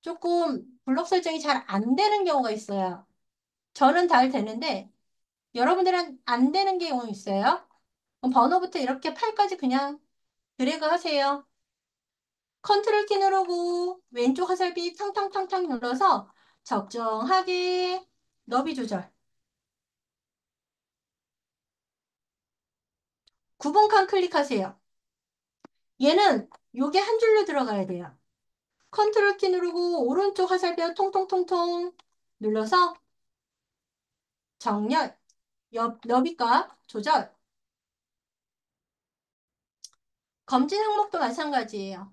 조금 블록 설정이 잘 안 되는 경우가 있어요. 저는 잘 되는데 여러분들은 안 되는 경우 있어요. 그럼 번호부터 이렇게 8까지 그냥 드래그 하세요. 컨트롤 키 누르고 왼쪽 화살표 탕탕탕탕 눌러서 적정하게 너비 조절. 9번 칸 클릭하세요. 얘는 요게 한 줄로 들어가야 돼요. 컨트롤 키 누르고 오른쪽 화살표 통통통통 눌러서 정렬, 너비값 조절. 검진 항목도 마찬가지예요.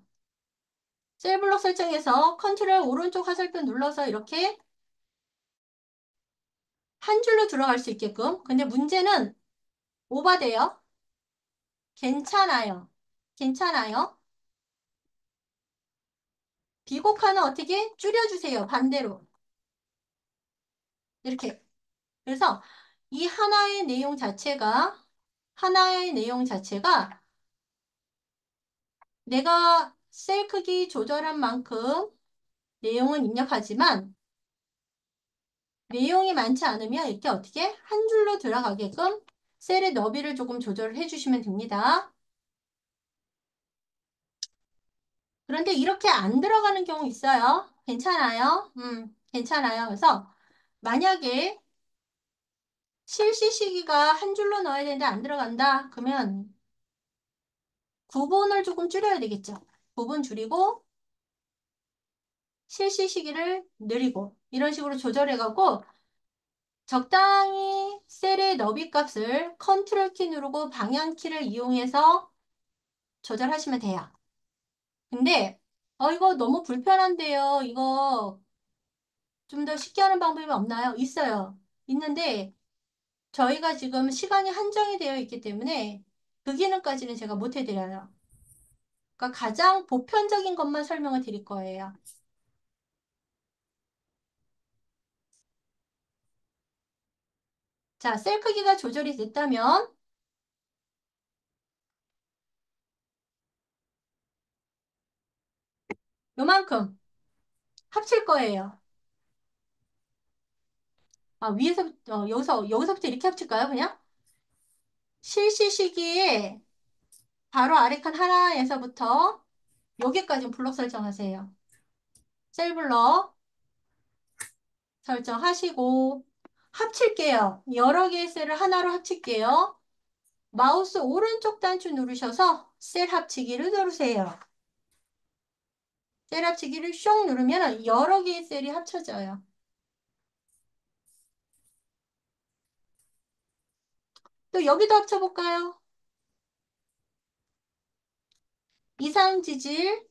셀블록 설정해서 컨트롤 오른쪽 화살표 눌러서 이렇게 한 줄로 들어갈 수 있게끔. 근데 문제는 오버돼요. 괜찮아요. 괜찮아요. 비곡화는 어떻게 줄여주세요. 반대로. 이렇게. 그래서 이 하나의 내용 자체가 내가 셀 크기 조절한 만큼 내용은 입력하지만 내용이 많지 않으면 이렇게 어떻게 한 줄로 들어가게끔 셀의 너비를 조금 조절을 해주시면 됩니다. 그런데 이렇게 안 들어가는 경우 있어요. 괜찮아요. 괜찮아요. 그래서 만약에 실시 시기가 한 줄로 넣어야 되는데 안 들어간다. 그러면 구분을 조금 줄여야 되겠죠. 구분 줄이고 실시 시기를 느리고 이런 식으로 조절해가고 적당히 셀의 너비 값을 컨트롤 키 누르고 방향 키를 이용해서 조절하시면 돼요. 근데 이거 너무 불편한데요. 이거 좀 더 쉽게 하는 방법이 없나요? 있어요. 있는데 저희가 지금 시간이 한정이 되어 있기 때문에 그 기능까지는 제가 못 해드려요. 그러니까 가장 보편적인 것만 설명을 드릴 거예요. 자, 셀 크기가 조절이 됐다면 요만큼 합칠 거예요. 위에서부터 여기서부터 이렇게 합칠까요? 그냥 실시 시기에 바로 아래 칸 하나에서부터 여기까지 블록 설정하세요. 셀 블록 설정하시고 합칠게요. 여러 개의 셀을 하나로 합칠게요. 마우스 오른쪽 단추 누르셔서 셀 합치기를 누르세요. 셀 합치기를 쇽 누르면 여러 개의 셀이 합쳐져요. 또 여기도 합쳐볼까요? 이상 지질,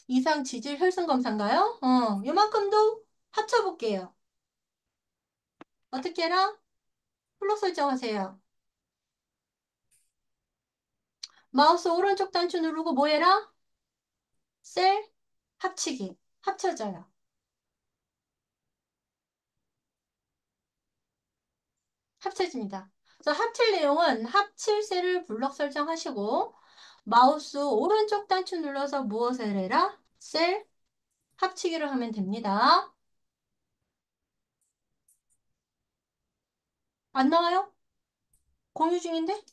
이상 지질 혈승 검사인가요? 요만큼도 합쳐볼게요. 어떻게 해라? 플롯 설정하세요. 마우스 오른쪽 단추 누르고 뭐 해라? 셀 합치기. 합쳐져요. 합쳐집니다. 그래서 합칠 내용은 합칠 셀을 블럭 설정하시고 마우스 오른쪽 단추 눌러서 무엇을 해라? 셀 합치기를 하면 됩니다. 안 나와요? 공유 중인데?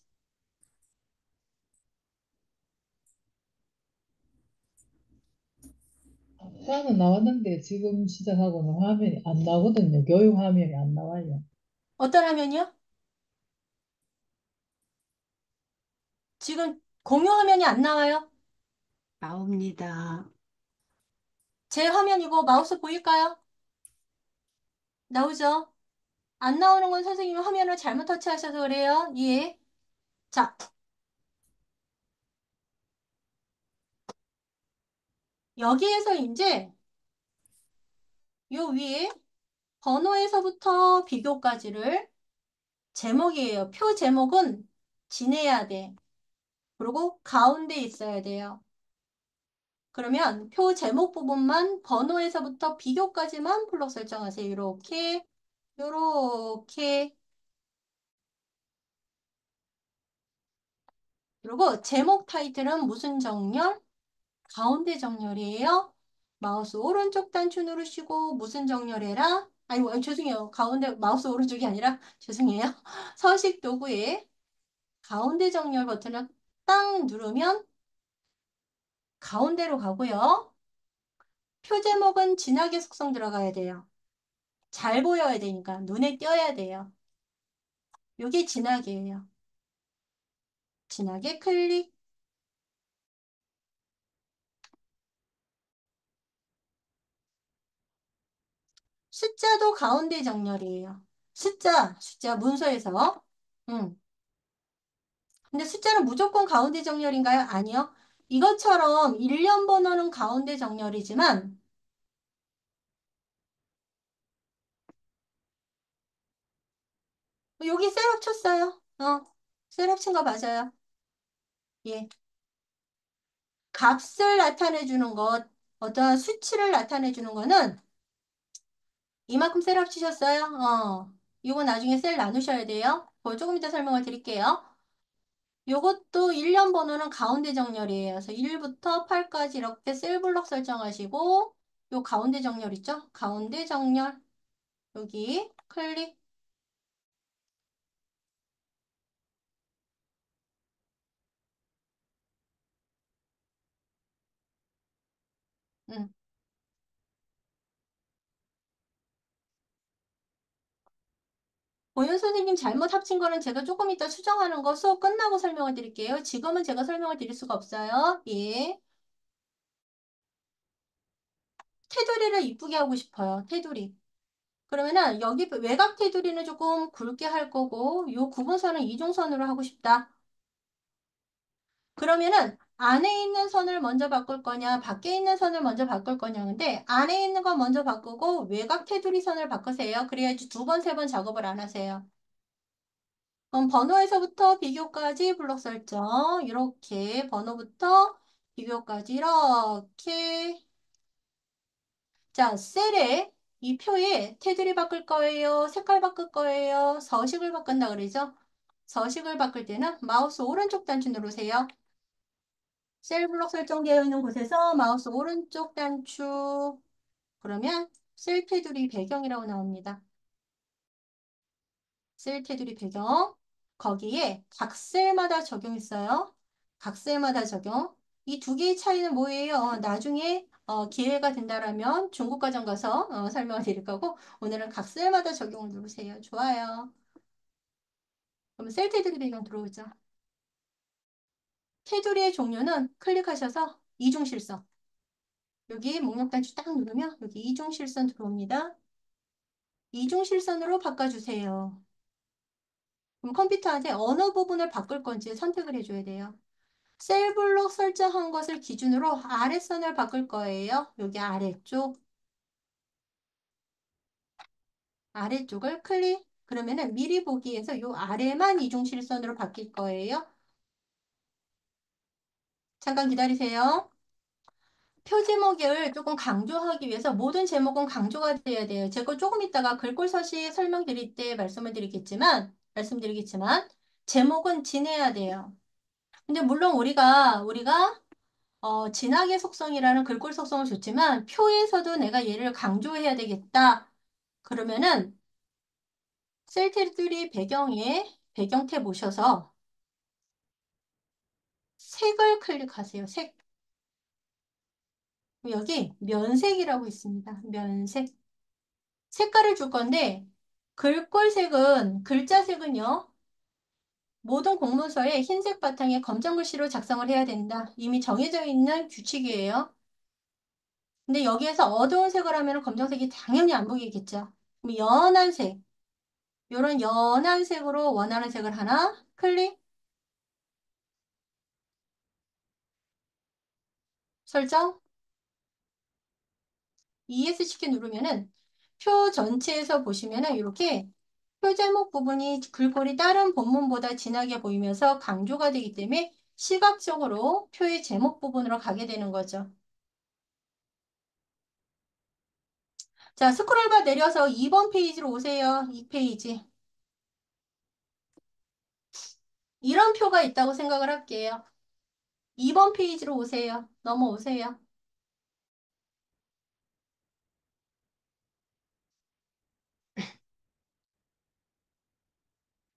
화는 나왔는데 지금 시작하고는 화면이 안 나오거든요. 교육 화면이 안 나와요. 어떤 화면이요? 지금 공유 화면이 안 나와요? 나옵니다. 제 화면이고 마우스 보일까요? 나오죠? 안 나오는 건 선생님이 화면을 잘못 터치하셔서 그래요. 예. 자, 여기에서 이제 요 위에 번호에서부터 비교까지를 제목이에요. 표 제목은 지내야 돼. 그리고 가운데 있어야 돼요. 그러면 표 제목 부분만 번호에서부터 비교까지만 블록 설정하세요. 이렇게, 요렇게. 그리고 제목 타이틀은 무슨 정렬? 가운데 정렬이에요. 마우스 오른쪽 단추 누르시고 무슨 정렬해라? 아니, 죄송해요. 가운데 마우스 오른쪽이 아니라 죄송해요. 서식 도구에 가운데 정렬 버튼을 딱 누르면 가운데로 가고요. 표 제목은 진하게 속성 들어가야 돼요. 잘 보여야 되니까 눈에 띄어야 돼요. 이게 진하게예요. 진하게 클릭. 숫자도 가운데 정렬이에요. 숫자 문서에서. 음. 근데 숫자는 무조건 가운데 정렬인가요? 아니요. 이것처럼 일련 번호는 가운데 정렬이지만 여기 셀 합쳤어요. 셀 합친 거 맞아요. 예. 값을 나타내 주는 것, 어떤 수치를 나타내 주는 거는 이만큼 셀 합치셨어요? 이거 나중에 셀 나누셔야 돼요. 그거 조금 이따 설명을 드릴게요. 요것도 1년 번호는 가운데 정렬이에요. 그래서 1부터 8까지 이렇게 셀 블록 설정하시고, 요 가운데 정렬 있죠? 가운데 정렬. 여기 클릭. 음. 보현 선생님 잘못 합친 거는 제가 조금 이따 수정하는 거 수업 끝나고 설명을 드릴게요. 지금은 제가 설명을 드릴 수가 없어요. 예. 테두리를 이쁘게 하고 싶어요. 테두리. 그러면은 여기 외곽 테두리는 조금 굵게 할 거고 요 구분선은 이중선으로 하고 싶다. 그러면은 안에 있는 선을 먼저 바꿀 거냐, 밖에 있는 선을 먼저 바꿀 거냐. 근데 안에 있는 거 먼저 바꾸고 외곽 테두리 선을 바꾸세요. 그래야지 두 번, 세 번 작업을 안 하세요. 그럼 번호에서부터 비교까지 블록 설정. 이렇게 번호부터 비교까지 이렇게. 자, 셀에 이 표에 테두리 바꿀 거예요. 색깔 바꿀 거예요. 서식을 바꾼다 그러죠. 서식을 바꿀 때는 마우스 오른쪽 단추 누르세요. 셀 블록 설정되어 있는 곳에서 마우스 오른쪽 단추. 그러면 셀 테두리 배경이라고 나옵니다. 셀 테두리 배경. 거기에 각 셀마다 적용했어요. 각 셀마다 적용. 이 두 개의 차이는 뭐예요? 나중에 기회가 된다라면 중국과정 가서 설명을 드릴 거고 오늘은 각 셀마다 적용을 누르세요. 좋아요. 그럼 셀 테두리 배경 들어오죠. 테두리의 종류는 클릭하셔서 이중실선. 여기 목록 단추 딱 누르면 여기 이중실선 들어옵니다. 이중실선으로 바꿔주세요. 그럼 컴퓨터한테 어느 부분을 바꿀 건지 선택을 해줘야 돼요. 셀 블록 설정한 것을 기준으로 아랫선을 바꿀 거예요. 여기 아래쪽. 아래쪽을 클릭. 그러면은 미리 보기에서 요 아래만 이중실선으로 바뀔 거예요. 잠깐 기다리세요. 표 제목을 조금 강조하기 위해서 모든 제목은 강조가 돼야 돼요. 제가 조금 이따가 글꼴 서식 설명드릴 때 말씀드리겠지만 제목은 진해야 돼요. 근데 물론 우리가 진하게 속성이라는 글꼴 속성을 줬지만 표에서도 내가 얘를 강조해야 되겠다. 그러면은 셀 테두리 배경에 배경 탭 오셔서 색을 클릭하세요. 색. 여기 면색이라고 있습니다. 면색. 색깔을 줄 건데 글자색은요. 모든 공문서에 흰색 바탕에 검정 글씨로 작성을 해야 된다. 이미 정해져 있는 규칙이에요. 근데 여기에서 어두운 색을 하면 검정색이 당연히 안 보이겠죠. 그럼 연한 색. 이런 연한 색으로 원하는 색을 하나 클릭 설정 ESC 키 누르면은 표 전체에서 보시면은 이렇게 표 제목 부분이 글꼴이 다른 본문보다 진하게 보이면서 강조가 되기 때문에 시각적으로 표의 제목 부분으로 가게 되는 거죠. 자, 스크롤바 내려서 2번 페이지로 오세요. 2페이지. 이런 표가 있다고 생각을 할게요. 2번 페이지로 오세요. 넘어오세요.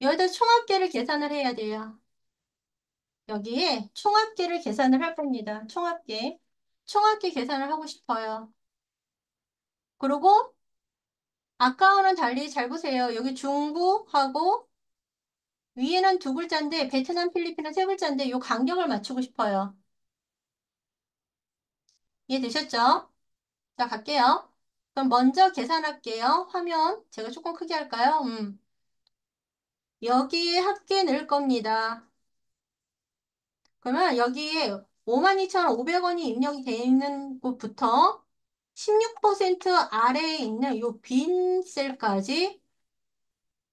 여기다 총합계를 계산을 해야 돼요. 여기에 총합계를 계산을 할 겁니다. 총합계. 총합계 계산을 하고 싶어요. 그리고 아까와는 달리 잘 보세요. 여기 중국하고 위에는 두 글자인데 베트남, 필리핀은 세 글자인데 이 간격을 맞추고 싶어요. 이해되셨죠? 자, 갈게요. 그럼 먼저 계산할게요. 화면 제가 조금 크게 할까요? 여기에 합계 넣을 겁니다. 그러면 여기에 52,500원이 입력이 되어 있는 곳부터 16% 아래에 있는 이 빈 셀까지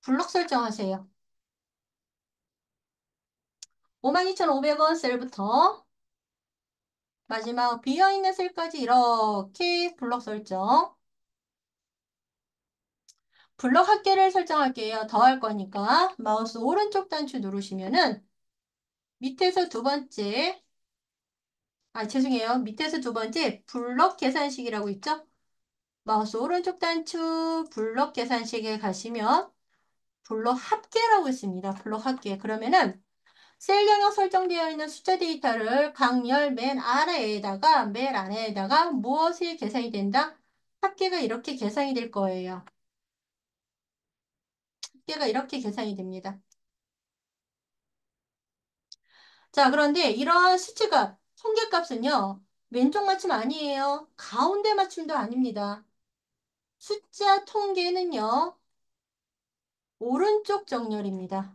블록 설정하세요. 52,500원 셀부터 마지막 비어있는 셀까지 이렇게 블록 설정. 블럭 합계를 설정할게요. 더할 거니까 마우스 오른쪽 단추 누르시면은 밑에서 두 번째, 죄송해요. 밑에서 두 번째 블럭 계산식이라고 있죠? 마우스 오른쪽 단추 블럭 계산식에 가시면 블럭 합계라고 있습니다. 블럭 합계. 그러면은 셀 영역 설정되어 있는 숫자 데이터를 강열 맨 아래에다가 무엇이 계산이 된다? 합계가 이렇게 계산이 될 거예요. 합계가 이렇게 계산이 됩니다. 자, 그런데 이러한 수치값, 통계값은요, 왼쪽 맞춤 아니에요. 가운데 맞춤도 아닙니다. 숫자 통계는요, 오른쪽 정렬입니다.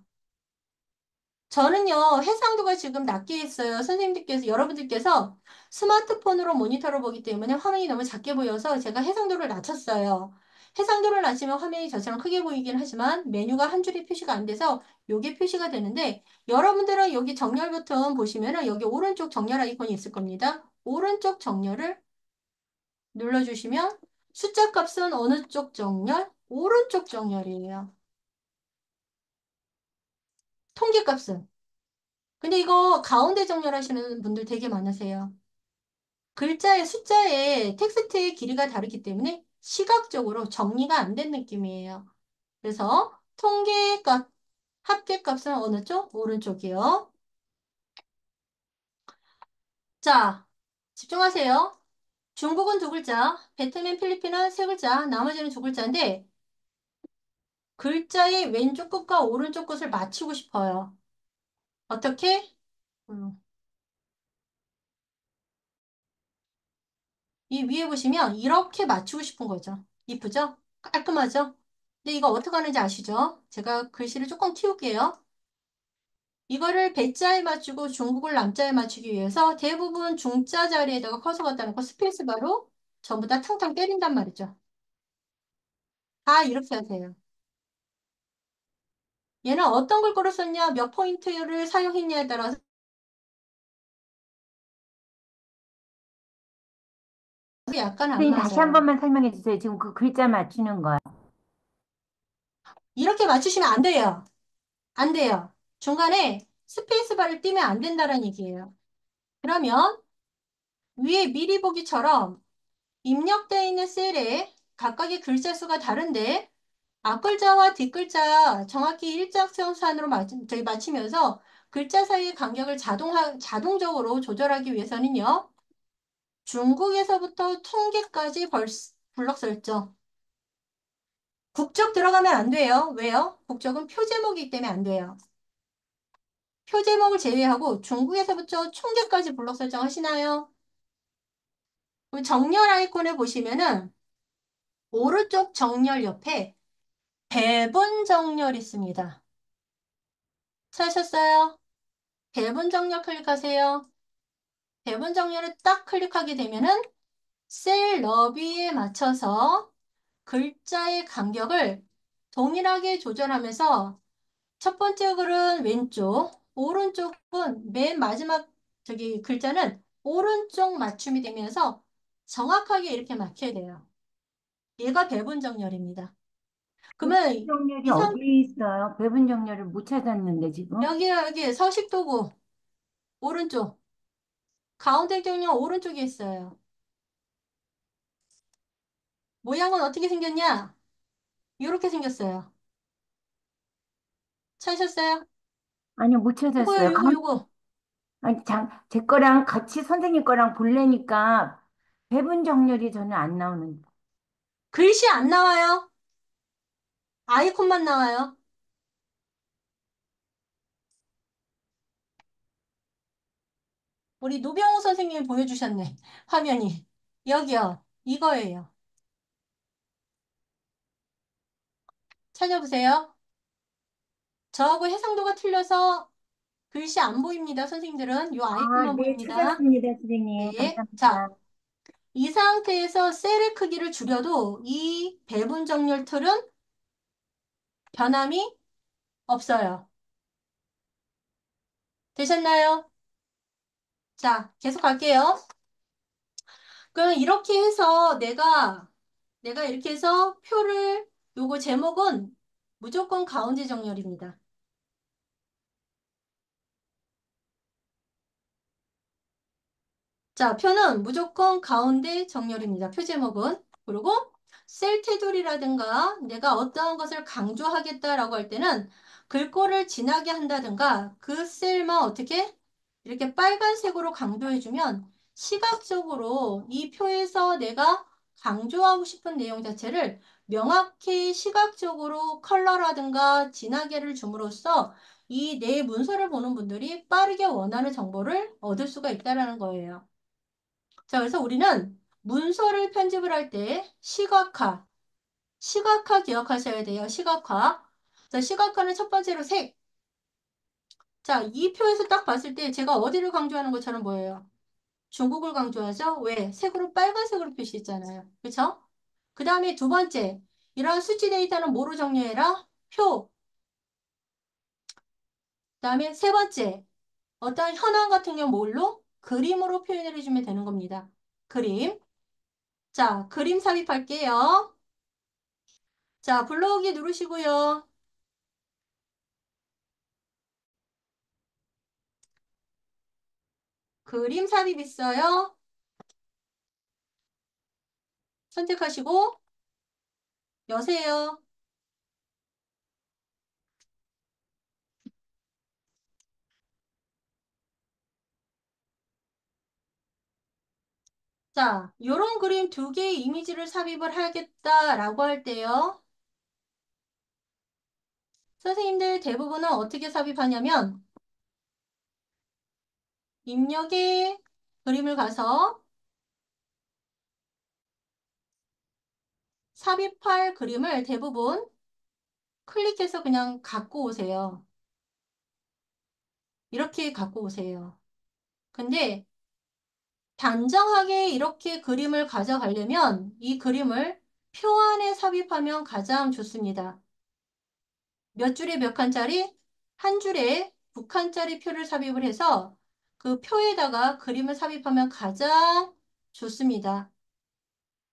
저는요, 해상도가 지금 낮게 했어요. 선생님들께서, 여러분들께서 스마트폰으로 모니터를 보기 때문에 화면이 너무 작게 보여서 제가 해상도를 낮췄어요. 해상도를 낮추면 화면이 저처럼 크게 보이긴 하지만 메뉴가 한 줄이 표시가 안 돼서 요게 표시가 되는데 여러분들은 여기 정렬 버튼 보시면은 여기 오른쪽 정렬 아이콘이 있을 겁니다. 오른쪽 정렬을 눌러주시면 숫자 값은 어느 쪽 정렬? 오른쪽 정렬이에요. 통계 값은. 근데 이거 가운데 정렬하시는 분들 되게 많으세요. 글자의 숫자의 텍스트의 길이가 다르기 때문에 시각적으로 정리가 안 된 느낌이에요. 그래서 통계값, 합계값은 어느 쪽? 오른쪽이요. 자, 집중하세요. 중국은 두 글자, 베트남, 필리핀은 세 글자, 나머지는 두 글자인데 글자의 왼쪽 끝과 오른쪽 끝을 맞추고 싶어요. 어떻게? 음, 이 위에 보시면 이렇게 맞추고 싶은 거죠. 이쁘죠? 깔끔하죠? 근데 이거 어떻게 하는지 아시죠? 제가 글씨를 조금 키울게요. 이거를 배자에 맞추고 중국을 남자에 맞추기 위해서 대부분 중자 자리에다가 커서 갖다 놓고 스페이스바로 전부 다 탕탕 때린단 말이죠. 다 이렇게 하세요. 얘는 어떤 글꼴을 썼냐, 몇 포인트를 사용했냐에 따라서 약간 안 선생님 다시 한 맞아요. 번만 설명해 주세요. 지금 그 글자 맞추는 거. 이렇게 맞추시면 안 돼요. 안 돼요. 중간에 스페이스바를 띄면 안 된다는 얘기예요. 그러면 위에 미리 보기처럼 입력되어 있는 셀에 각각의 글자 수가 다른데 앞글자와 뒷글자 정확히 일직선으로 저희 맞추면서 글자 사이의 간격을 자동적으로 조절하기 위해서는요. 중국에서부터 통계까지 블럭 설정. 국적 들어가면 안 돼요. 왜요? 국적은 표제목이기 때문에 안 돼요. 표제목을 제외하고 중국에서부터 총계까지 블럭 설정하시나요? 우리 정렬 아이콘을 보시면은 오른쪽 정렬 옆에 배분 정렬 있습니다. 찾으셨어요? 배분 정렬 클릭하세요. 배분 정렬을 딱 클릭하게 되면은 셀 너비에 맞춰서 글자의 간격을 동일하게 조절하면서 첫 번째 글은 왼쪽, 오른쪽은 맨 마지막 글자는 오른쪽 맞춤이 되면서 정확하게 이렇게 맞춰야 돼요. 얘가 배분 정렬입니다. 배분 그러면 정렬이 이상 어디 있어요? 배분 정렬을 못 찾았는데 지금. 여기 서식도구 오른쪽 가운데 정렬 오른쪽에 있어요. 모양은 어떻게 생겼냐? 이렇게 생겼어요. 찾으셨어요? 아니요, 못 요거요, 찾았어요. 요거. 아니, 제 거랑 같이 선생님 거랑 보려니까 배분 정렬이 저는 안 나오는데. 글씨 안 나와요. 아이콘만 나와요. 우리 노병호 선생님이 보여주셨네. 화면이. 여기요. 이거예요. 찾아보세요. 저하고 해상도가 틀려서 글씨 안 보입니다. 선생님들은 요 아, 아이콘만 네, 보입니다. 찾았습니다, 선생님. 네. 자, 감사합니다. 이 상태에서 셀의 크기를 줄여도 이 배분 정렬 틀은 변함이 없어요. 되셨나요? 자, 계속 갈게요. 그럼 이렇게 해서 내가 이렇게 해서 표를 요거 제목은 무조건 가운데 정렬입니다. 자, 표는 무조건 가운데 정렬입니다. 표 제목은. 그리고 셀 테두리라든가 내가 어떠한 것을 강조하겠다라고 할 때는 글꼴을 진하게 한다든가 그 셀만 어떻게 이렇게 빨간색으로 강조해주면 시각적으로 이 표에서 내가 강조하고 싶은 내용 자체를 명확히 시각적으로 컬러라든가 진하게를 줌으로써 이 내 문서를 보는 분들이 빠르게 원하는 정보를 얻을 수가 있다는 거예요. 자, 그래서 우리는 문서를 편집을 할 때 시각화 기억하셔야 돼요. 시각화. 자, 시각화는 첫 번째로 색. 자, 이 표에서 딱 봤을 때 제가 어디를 강조하는 것처럼 보여요? 중국을 강조하죠? 왜? 색으로 빨간색으로 표시했잖아요. 그쵸? 그 다음에 두 번째, 이러한 수치 데이터는 뭐로 정리해라? 표. 그 다음에 세 번째, 어떤 현황 같은 경우 뭘로? 그림으로 표현을 해주면 되는 겁니다. 그림. 자, 그림 삽입할게요. 자, 불러오기 누르시고요. 그림 삽입 있어요. 선택하시고 여세요. 자, 요런 그림 두 개의 이미지를 삽입을 하겠다라고 할 때요. 선생님들 대부분은 어떻게 삽입하냐면 입력에 그림을 가서 삽입할 그림을 대부분 클릭해서 그냥 갖고 오세요. 이렇게 갖고 오세요. 근데 단정하게 이렇게 그림을 가져가려면 이 그림을 표 안에 삽입하면 가장 좋습니다. 몇 줄에 몇 칸짜리? 한 줄에 두 칸짜리 표를 삽입을 해서 그 표에다가 그림을 삽입하면 가장 좋습니다.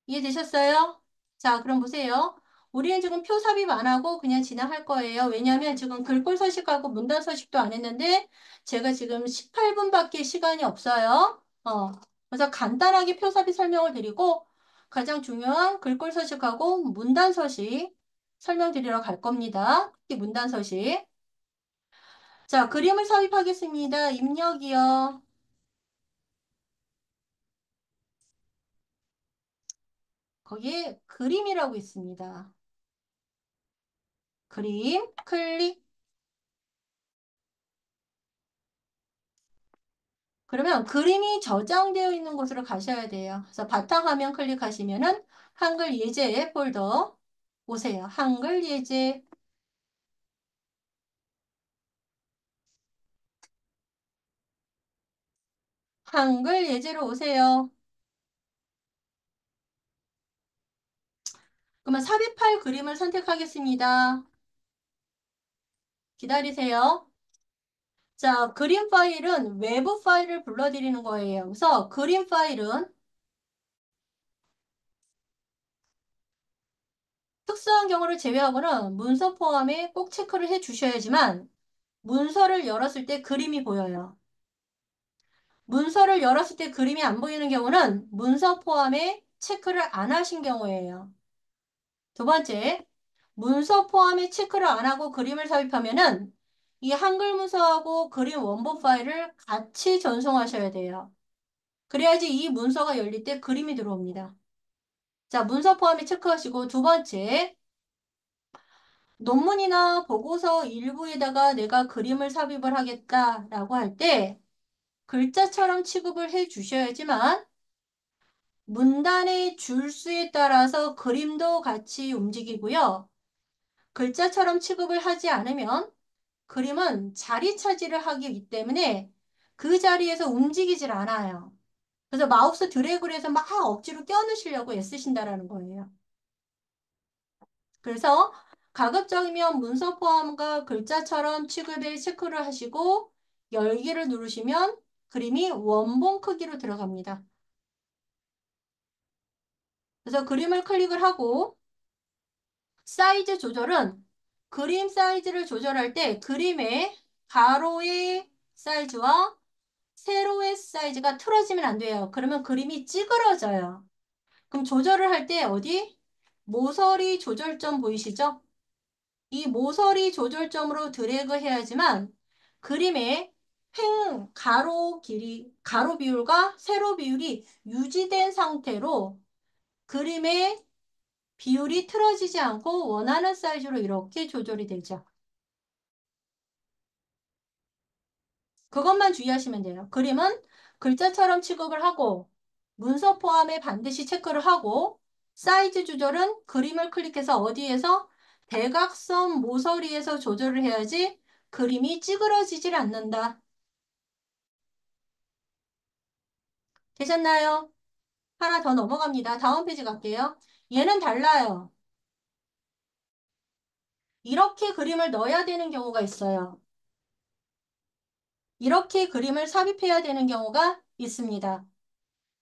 이해되셨어요? 자, 그럼 보세요. 우리는 지금 표 삽입 안 하고 그냥 진행할 거예요. 왜냐하면 지금 글꼴 서식하고 문단 서식도 안 했는데 제가 지금 18분밖에 시간이 없어요. 그래서 간단하게 표 삽입 설명을 드리고 가장 중요한 글꼴 서식하고 문단 서식 설명드리러 갈 겁니다. 특히 문단 서식. 자, 그림을 삽입하겠습니다. 입력이요. 거기에 그림이라고 있습니다. 그림, 클릭. 그러면 그림이 저장되어 있는 곳으로 가셔야 돼요. 그래서 바탕화면 클릭하시면은 한글 예제 폴더 오세요. 한글 예제. 한글 예제로 오세요. 그러면 삽입할 그림을 선택하겠습니다. 기다리세요. 자, 그림 파일은 외부 파일을 불러드리는 거예요. 그래서 그림 파일은 특수한 경우를 제외하고는 문서 포함에 꼭 체크를 해 주셔야지만 문서를 열었을 때 그림이 보여요. 문서를 열었을 때 그림이 안 보이는 경우는 문서 포함에 체크를 안 하신 경우예요. 두 번째, 문서 포함에 체크를 안 하고 그림을 삽입하면은 이 한글 문서하고 그림 원본 파일을 같이 전송하셔야 돼요. 그래야지 이 문서가 열릴 때 그림이 들어옵니다. 자, 문서 포함에 체크하시고 두 번째, 논문이나 보고서 일부에다가 내가 그림을 삽입을 하겠다라고 할 때 글자처럼 취급을 해 주셔야지만 문단의 줄수에 따라서 그림도 같이 움직이고요. 글자처럼 취급을 하지 않으면 그림은 자리 차지를 하기 때문에 그 자리에서 움직이질 않아요. 그래서 마우스 드래그를 해서 막 억지로 껴넣으시려고 애쓰신다라는 거예요. 그래서 가급적이면 문서 포함과 글자처럼 취급에 체크를 하시고 열기를 누르시면 그림이 원본 크기로 들어갑니다. 그래서 그림을 클릭을 하고 사이즈 조절은 그림 사이즈를 조절할 때 그림의 가로의 사이즈와 세로의 사이즈가 틀어지면 안 돼요. 그러면 그림이 찌그러져요. 그럼 조절을 할 때 어디? 모서리 조절점 보이시죠? 이 모서리 조절점으로 드래그 해야지만 그림의 가로 길이, 가로 비율과 세로 비율이 유지된 상태로 그림의 비율이 틀어지지 않고 원하는 사이즈로 이렇게 조절이 되죠. 그것만 주의하시면 돼요. 그림은 글자처럼 취급을 하고 문서 포함에 반드시 체크를 하고 사이즈 조절은 그림을 클릭해서 어디에서 대각선 모서리에서 조절을 해야지 그림이 찌그러지질 않는다. 되셨나요? 하나 더 넘어갑니다. 다음 페이지 갈게요. 얘는 달라요. 이렇게 그림을 넣어야 되는 경우가 있어요. 이렇게 그림을 삽입해야 되는 경우가 있습니다.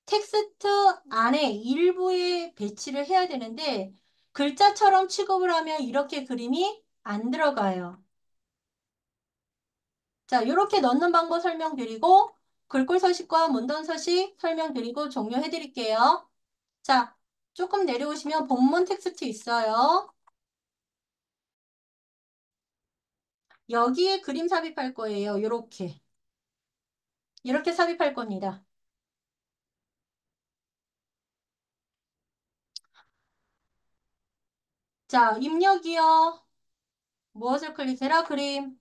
텍스트 안에 일부에 배치를 해야 되는데 글자처럼 취급을 하면 이렇게 그림이 안 들어가요. 자, 이렇게 넣는 방법 설명드리고 글꼴 서식과 문단 서식 설명드리고 종료해 드릴게요. 자, 조금 내려오시면 본문 텍스트 있어요. 여기에 그림 삽입할 거예요. 이렇게. 이렇게 삽입할 겁니다. 자, 입력이요. 무엇을 클릭해라? 그림.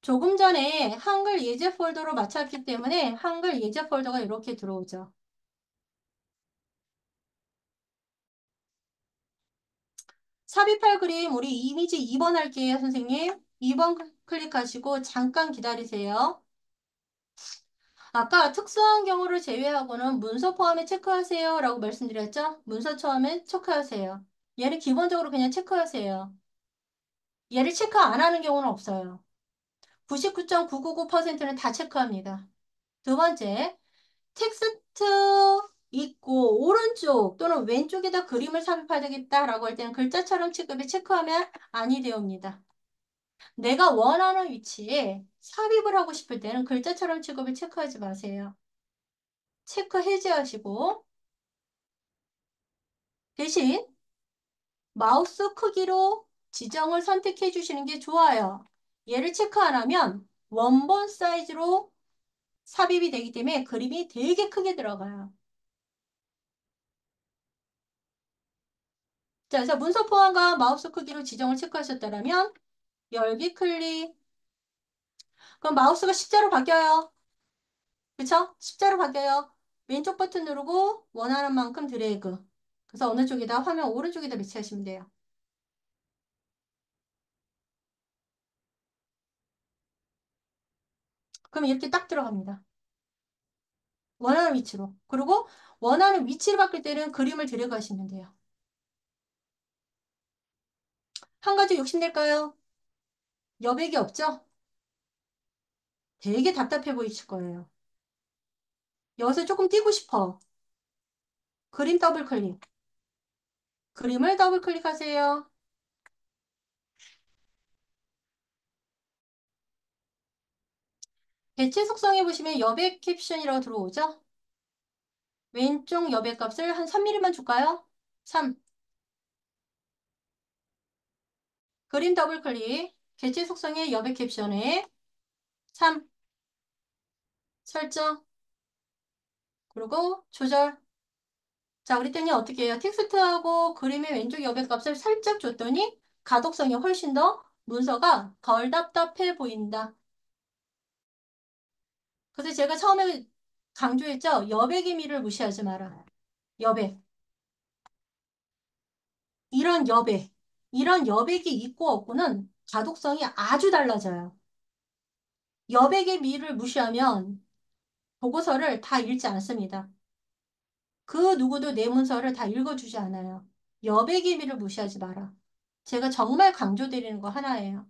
조금 전에 한글 예제 폴더로 맞췄기 때문에 한글 예제 폴더가 이렇게 들어오죠. 삽입할 그림 우리 이미지 2번 할게요, 선생님. 2번 클릭하시고 잠깐 기다리세요. 아까 특수한 경우를 제외하고는 문서 포함에 체크하세요 라고 말씀드렸죠? 문서 처음에 체크하세요. 얘를 기본적으로 그냥 체크하세요. 얘를 체크 안 하는 경우는 없어요. 99.999%는 다 체크합니다. 두 번째, 텍스트 있고 오른쪽 또는 왼쪽에다 그림을 삽입해야 되겠다라고 할 때는 글자처럼 취급에 체크하면 아니 되옵니다. 내가 원하는 위치에 삽입을 하고 싶을 때는 글자처럼 취급을 체크하지 마세요. 체크 해제하시고 대신 마우스 크기로 지정을 선택해 주시는 게 좋아요. 얘를 체크 안 하면 원본 사이즈로 삽입이 되기 때문에 그림이 되게 크게 들어가요. 자, 그래서 문서 포함과 마우스 크기로 지정을 체크하셨다면 열기 클릭. 그럼 마우스가 십자로 바뀌어요. 그쵸? 십자로 바뀌어요. 왼쪽 버튼 누르고 원하는 만큼 드래그. 그래서 어느 쪽이다? 화면 오른쪽에다 배치하시면 돼요. 그럼 이렇게 딱 들어갑니다. 원하는 위치로. 그리고 원하는 위치를 바꿀 때는 그림을 드래그 하시면 돼요. 한 가지 욕심낼까요? 여백이 없죠? 되게 답답해 보이실 거예요. 여기서 조금 띄고 싶어. 그림 더블 클릭. 그림을 더블 클릭하세요. 배치 속성에 보시면 여백 캡션이라고 들어오죠? 왼쪽 여백 값을 한 3mm만 줄까요? 3. 그림 더블 클릭. 배치 속성의 여백 캡션에 3. 설정. 그리고 조절. 자, 그랬더니 어떻게 해요? 텍스트하고 그림의 왼쪽 여백 값을 살짝 줬더니 가독성이 훨씬 더 문서가 덜 답답해 보인다. 그래서 제가 처음에 강조했죠? 여백의 미를 무시하지 마라. 여백. 이런 여백. 이런 여백이 있고 없고는 가독성이 아주 달라져요. 여백의 미를 무시하면 보고서를 다 읽지 않습니다. 그 누구도 내 문서를 다 읽어주지 않아요. 여백의 미를 무시하지 마라. 제가 정말 강조드리는 거 하나예요.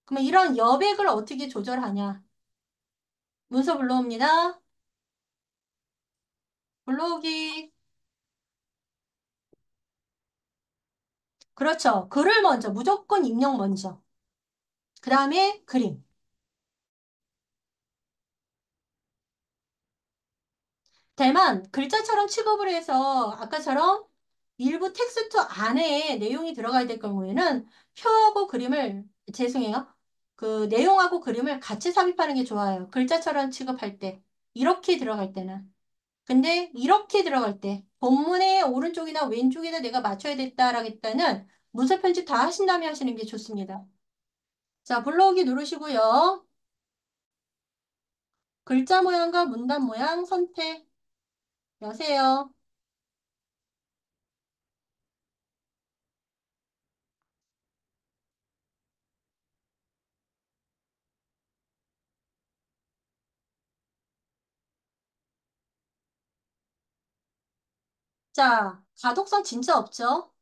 그러면 이런 여백을 어떻게 조절하냐? 문서 불러옵니다. 불러오기. 그렇죠. 글을 먼저, 무조건 입력 먼저. 그 다음에 그림. 다만 글자처럼 취급을 해서 아까처럼 일부 텍스트 안에 내용이 들어가야 될 경우에는 표하고 그림을, 죄송해요. 그 내용하고 그림을 같이 삽입하는 게 좋아요. 글자처럼 취급할 때. 이렇게 들어갈 때는. 근데 이렇게 들어갈 때 본문의 오른쪽이나 왼쪽에다 내가 맞춰야 됐다라겠다는 문서 편집 다 하신 다음에 하시는 게 좋습니다. 자, 불러오기 누르시고요. 글자 모양과 문단 모양 선택. 여세요. 자, 가독성 진짜 없죠?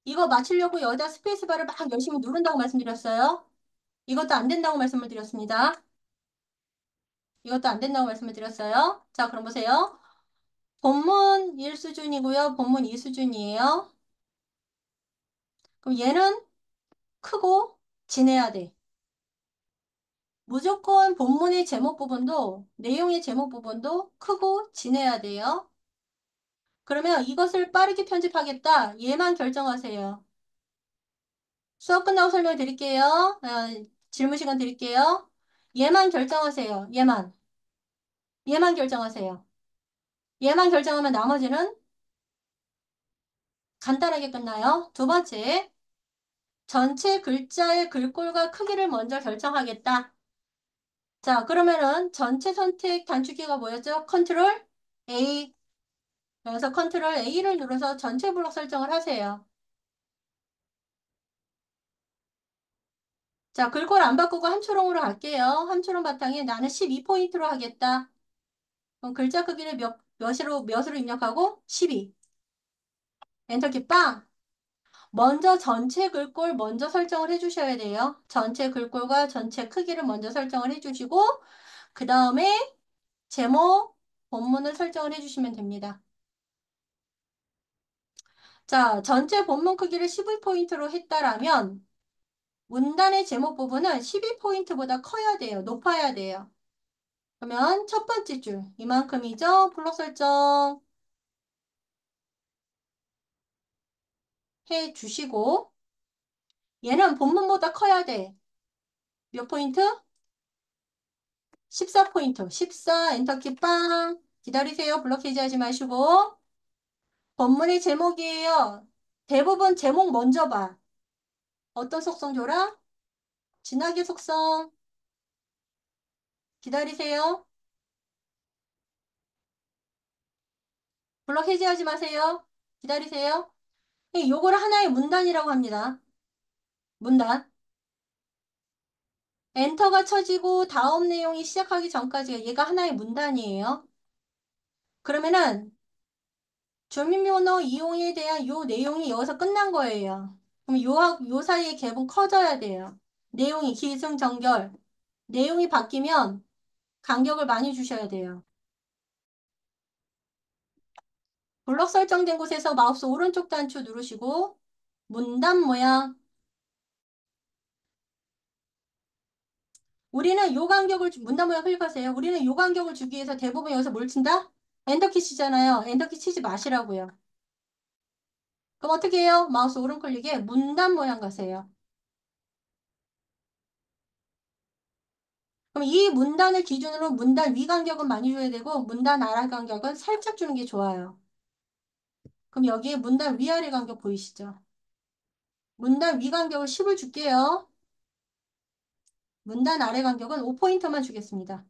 이거 맞추려고 여기다 스페이스바를 막 열심히 누른다고 말씀드렸어요. 이것도 안 된다고 말씀을 드렸습니다. 이것도 안 된다고 말씀을 드렸어요. 자, 그럼 보세요. 본문 1수준이고요. 본문 2수준이에요. 그럼 얘는 크고 진해야 돼. 무조건 본문의 제목 부분도, 내용의 제목 부분도 크고 진해야 돼요. 그러면 이것을 빠르게 편집하겠다. 얘만 결정하세요. 수업 끝나고 설명 드릴게요. 질문 시간 드릴게요. 얘만 결정하세요. 얘만. 얘만 결정하세요. 얘만 결정하면 나머지는 간단하게 끝나요. 두 번째, 전체 글자의 글꼴과 크기를 먼저 결정하겠다. 자, 그러면은 전체 선택 단축키가 뭐였죠? 컨트롤 A. 그래서 컨트롤 A를 눌러서 전체 블록 설정을 하세요. 자, 글꼴 안 바꾸고 함초롱으로 갈게요. 함초롱 바탕에 나는 12포인트로 하겠다. 그럼 글자 크기를 몇으로 입력하고 12. 엔터키 빵! 먼저 전체 글꼴 먼저 설정을 해주셔야 돼요. 전체 글꼴과 전체 크기를 먼저 설정을 해주시고 그 다음에 제목, 본문을 설정을 해주시면 됩니다. 자, 전체 본문 크기를 12포인트로 했다라면 문단의 제목 부분은 12포인트보다 커야 돼요. 높아야 돼요. 그러면 첫 번째 줄 이만큼이죠. 블록 설정 해 주시고 얘는 본문보다 커야 돼. 몇 포인트? 14포인트. 14 엔터키 빵. 기다리세요. 블록 해제하지 마시고. 본문의 제목이에요. 대부분 제목 먼저 봐. 어떤 속성 줘라? 진하게 속성. 기다리세요. 블록 해제하지 마세요. 기다리세요. 요거를 하나의 문단이라고 합니다. 문단. 엔터가 쳐지고 다음 내용이 시작하기 전까지가 얘가 하나의 문단이에요. 그러면은 주민번호 이용에 대한 요 내용이 여기서 끝난 거예요. 그럼 요 사이의 갭은 커져야 돼요. 내용이 기승전결. 내용이 바뀌면 간격을 많이 주셔야 돼요. 블록 설정된 곳에서 마우스 오른쪽 단추 누르시고 문단 모양. 우리는 요 간격을 문단 모양 클릭하세요. 우리는 요 간격을 주기 위해서 대부분 여기서 뭘 친다? 엔터키 치잖아요. 엔터키 치지 마시라고요. 그럼 어떻게 해요? 마우스 오른클릭에 문단 모양 가세요. 그럼 이 문단을 기준으로 문단 위 간격은 많이 줘야 되고 문단 아래 간격은 살짝 주는 게 좋아요. 그럼 여기에 문단 위아래 간격 보이시죠? 문단 위 간격을 10을 줄게요. 문단 아래 간격은 5포인트만 주겠습니다.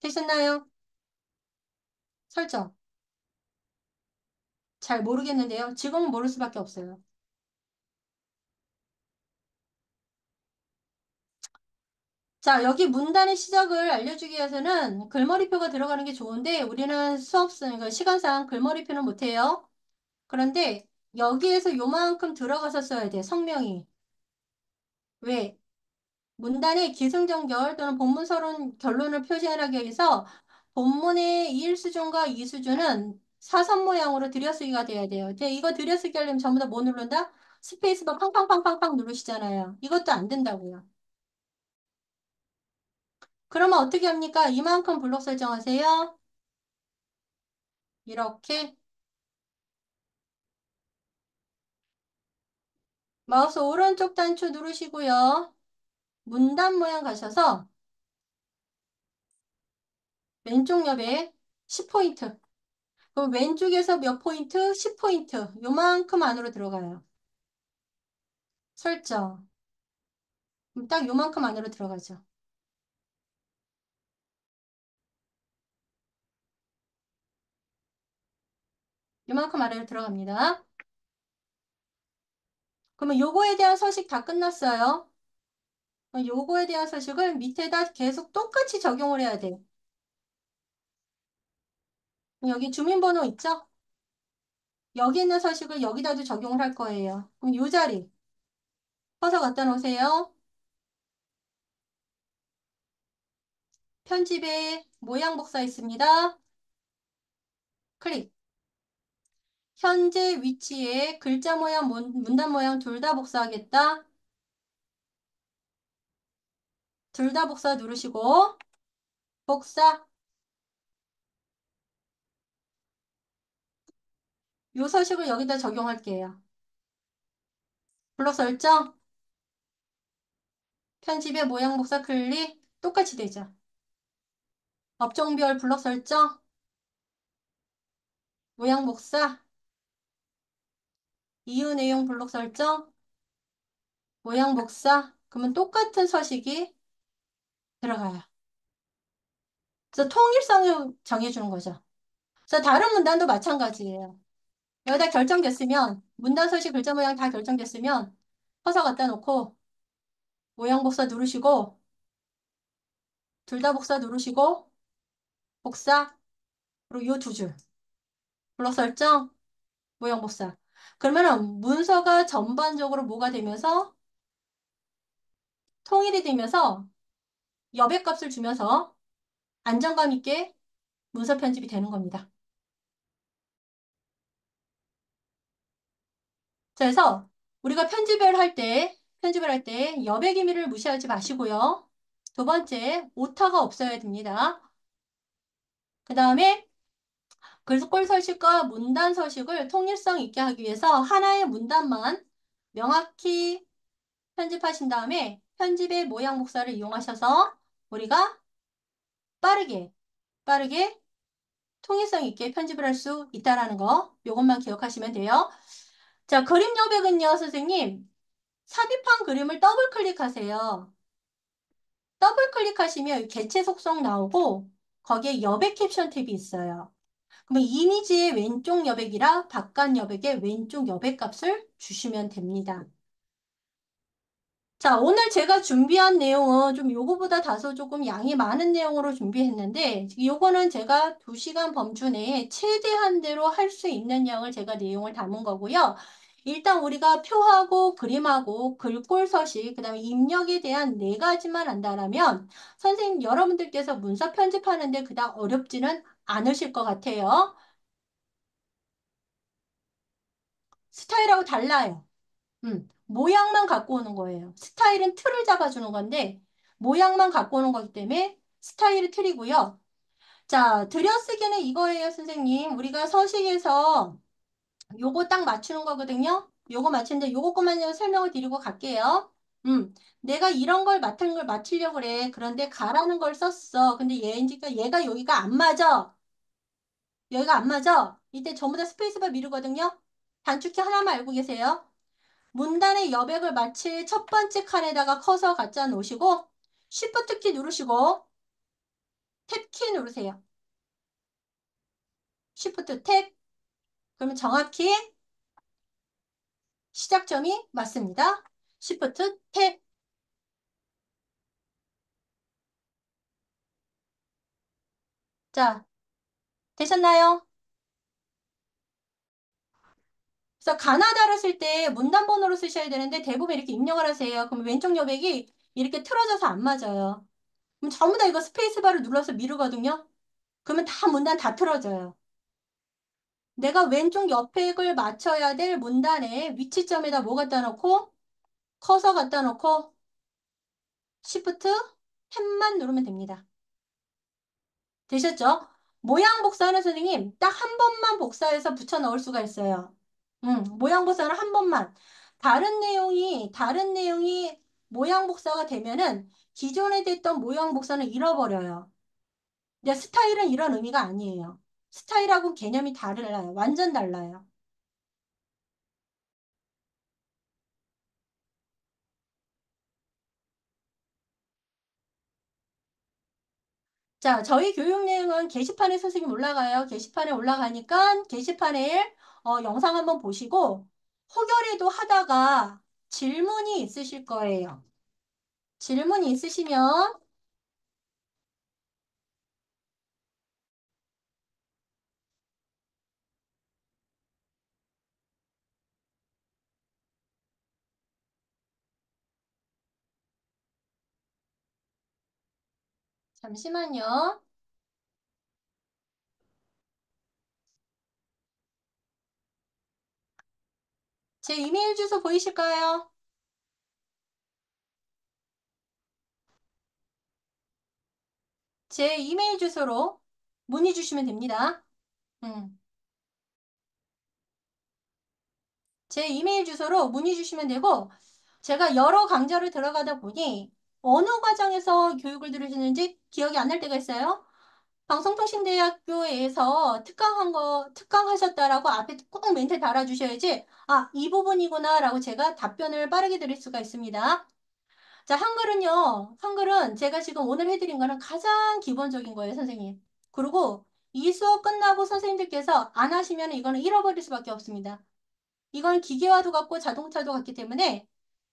되셨나요? 설정. 잘 모르겠는데요. 지금은 모를 수밖에 없어요. 자, 여기 문단의 시작을 알려주기 위해서는 글머리표가 들어가는 게 좋은데 우리는 그러니까 시간상 글머리표는 못해요. 그런데 여기에서 요만큼 들어가서 써야 돼. 성명이. 왜? 문단의 기승전결 또는 본문서론 결론을 표시하기 위해서 본문의 1수준과 2수준은 사선 모양으로 들여쓰기가 돼야 돼요. 근데 이거 들여쓰기 하려면 전부 다 뭐 누른다? 스페이스바 팡팡팡팡팡 누르시잖아요. 이것도 안 된다고요. 그러면 어떻게 합니까? 이만큼 블록 설정하세요. 이렇게 마우스 오른쪽 단추 누르시고요. 문단 모양 가셔서 왼쪽 옆에 10포인트. 그럼 왼쪽에서 몇 포인트? 10포인트. 요만큼 안으로 들어가요. 설정. 그럼 딱 요만큼 안으로 들어가죠. 요만큼 아래로 들어갑니다. 그러면 요거에 대한 서식 다 끝났어요. 그럼 요거에 대한 서식을 밑에다 계속 똑같이 적용을 해야 돼요. 여기 주민번호 있죠? 여기 있는 서식을 여기다도 적용을 할 거예요. 그럼 요 자리 커서 갖다 놓으세요. 편집에 모양 복사 있습니다. 클릭. 현재 위치에 글자 모양, 문단 모양 둘 다 복사하겠다. 둘 다 복사 누르시고 복사. 요 서식을 여기다 적용할게요. 블록 설정, 편집의 모양 복사 클릭 똑같이 되죠. 업종별 블록 설정, 모양 복사, 이유 내용 블록 설정, 모양 복사. 그러면 똑같은 서식이 들어가요. 그래서 통일성을 정해주는 거죠. 그래서 다른 문단도 마찬가지예요. 여기다 결정됐으면 문단 서식 글자 모양 다 결정됐으면 커서 갖다 놓고 모양 복사 누르시고 둘 다 복사 누르시고 복사 그리고 요 두 줄 블록 설정 모형 복사. 그러면은 문서가 전반적으로 뭐가 되면서 통일이 되면서 여백값을 주면서 안정감 있게 문서 편집이 되는 겁니다. 자, 그래서 우리가 편집을 할 때 여백 의미를 무시하지 마시고요. 두 번째, 오타가 없어야 됩니다. 그 다음에 글꼴 서식과 문단 서식을 통일성 있게 하기 위해서 하나의 문단만 명확히 편집하신 다음에 편집의 모양 복사를 이용하셔서 우리가 빠르게 통일성 있게 편집을 할 수 있다라는 거 요것만 기억하시면 돼요. 자, 그림 여백은요, 선생님. 삽입한 그림을 더블 클릭하세요. 더블 클릭하시면 개체 속성 나오고 거기에 여백 캡션 탭이 있어요. 그러면 이미지의 왼쪽 여백이라 바깥 여백의 왼쪽 여백 값을 주시면 됩니다. 자, 오늘 제가 준비한 내용은 좀 요거보다 다소 조금 양이 많은 내용으로 준비했는데, 요거는 제가 2시간 범주 내에 최대한대로 할 수 있는 양을 제가 내용을 담은 거고요. 일단 우리가 표하고 그림하고 글꼴 서식, 그 다음에 입력에 대한 4가지만 안다라면, 선생님 여러분들께서 문서 편집하는데 그닥 어렵지는 않으실 것 같아요. 스타일하고 달라요. 모양만 갖고 오는 거예요. 스타일은 틀을 잡아주는 건데 모양만 갖고 오는 거기 때문에 스타일이 틀이고요. 자, 들여쓰기는 이거예요, 선생님. 우리가 서식에서 요거 딱 맞추는 거거든요. 요거 맞추는데 요거 것만 설명을 드리고 갈게요. 내가 이런 걸 맡은 걸 맞추려고 그래. 그런데 가라는 걸 썼어. 근데 얘가 여기가 안 맞아. 여기가 안 맞아. 이때 전부 다 스페이스바 미루거든요. 단축키 하나만 알고 계세요. 문단의 여백을 마치 첫 번째 칸에다가 커서 갖다 놓으시고 Shift 키 누르시고 탭 키 누르세요. Shift 탭. 그러면 정확히 시작점이 맞습니다. Shift 탭. 자, 되셨나요? 그래서 가나다를 쓸 때 문단 번호로 쓰셔야 되는데 대부분 이렇게 입력을 하세요. 그럼 왼쪽 여백이 이렇게 틀어져서 안 맞아요. 그럼 전부 다 이거 스페이스바를 눌러서 미루거든요. 그러면 다 문단 다 틀어져요. 내가 왼쪽 옆에 걸 맞춰야 될 문단의 위치점에다 뭐 갖다 놓고 커서 갖다 놓고 Shift 탭만 누르면 됩니다. 되셨죠? 모양 복사는 선생님 딱 한 번만 복사해서 붙여 넣을 수가 있어요. 모양 복사는 한 번만. 다른 내용이 모양 복사가 되면은 기존에 됐던 모양 복사는 잃어버려요. 근데 스타일은 이런 의미가 아니에요. 스타일하고 개념이 달라요. 완전 달라요. 자, 저희 교육 내용은 게시판에 선생님 올라가요. 게시판에 올라가니까 게시판에 영상 한번 보시고 혹여라도 하다가 질문이 있으실 거예요. 질문이 있으시면 잠시만요. 제 이메일 주소 보이실까요? 제 이메일 주소로 문의 주시면 됩니다. 음, 제 이메일 주소로 문의 주시면 되고 제가 여러 강좌를 들어가다 보니 어느 과정에서 교육을 들으시는지 기억이 안 날 때가 있어요. 방송통신대학교에서 특강하셨다라고 앞에 꼭 멘트 달아주셔야지, 아, 이 부분이구나라고 제가 답변을 빠르게 드릴 수가 있습니다. 자, 한글은 제가 지금 오늘 해드린 거는 가장 기본적인 거예요, 선생님. 그리고 이 수업 끝나고 선생님들께서 안 하시면 이거는 잃어버릴 수밖에 없습니다. 이건 기계와도 같고 자동차도 같기 때문에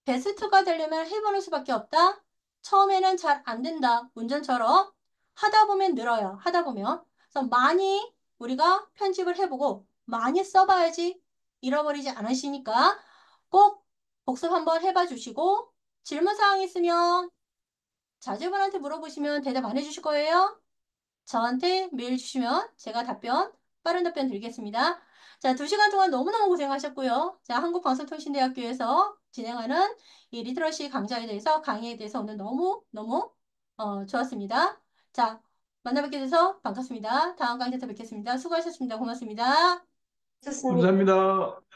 베스트가 되려면 해보는 수밖에 없다. 처음에는 잘 안 된다. 운전처럼. 하다 보면 늘어요. 하다 보면. 그래서 많이 우리가 편집을 해보고 많이 써봐야지 잃어버리지 않으시니까 꼭 복습 한번 해봐 주시고 질문사항 있으면 자제분한테 물어보시면 대답 안 해주실 거예요. 저한테 메일 주시면 제가 빠른 답변 드리겠습니다. 자, 2시간 동안 너무너무 고생하셨고요. 자, 한국방송통신대학교에서 진행하는 이 리트러시 강좌에 대해서 강의에 대해서 오늘 너무너무 좋았습니다. 자, 만나뵙게 돼서 반갑습니다. 다음 강좌에서 뵙겠습니다. 수고하셨습니다. 고맙습니다. 좋습니다. 감사합니다.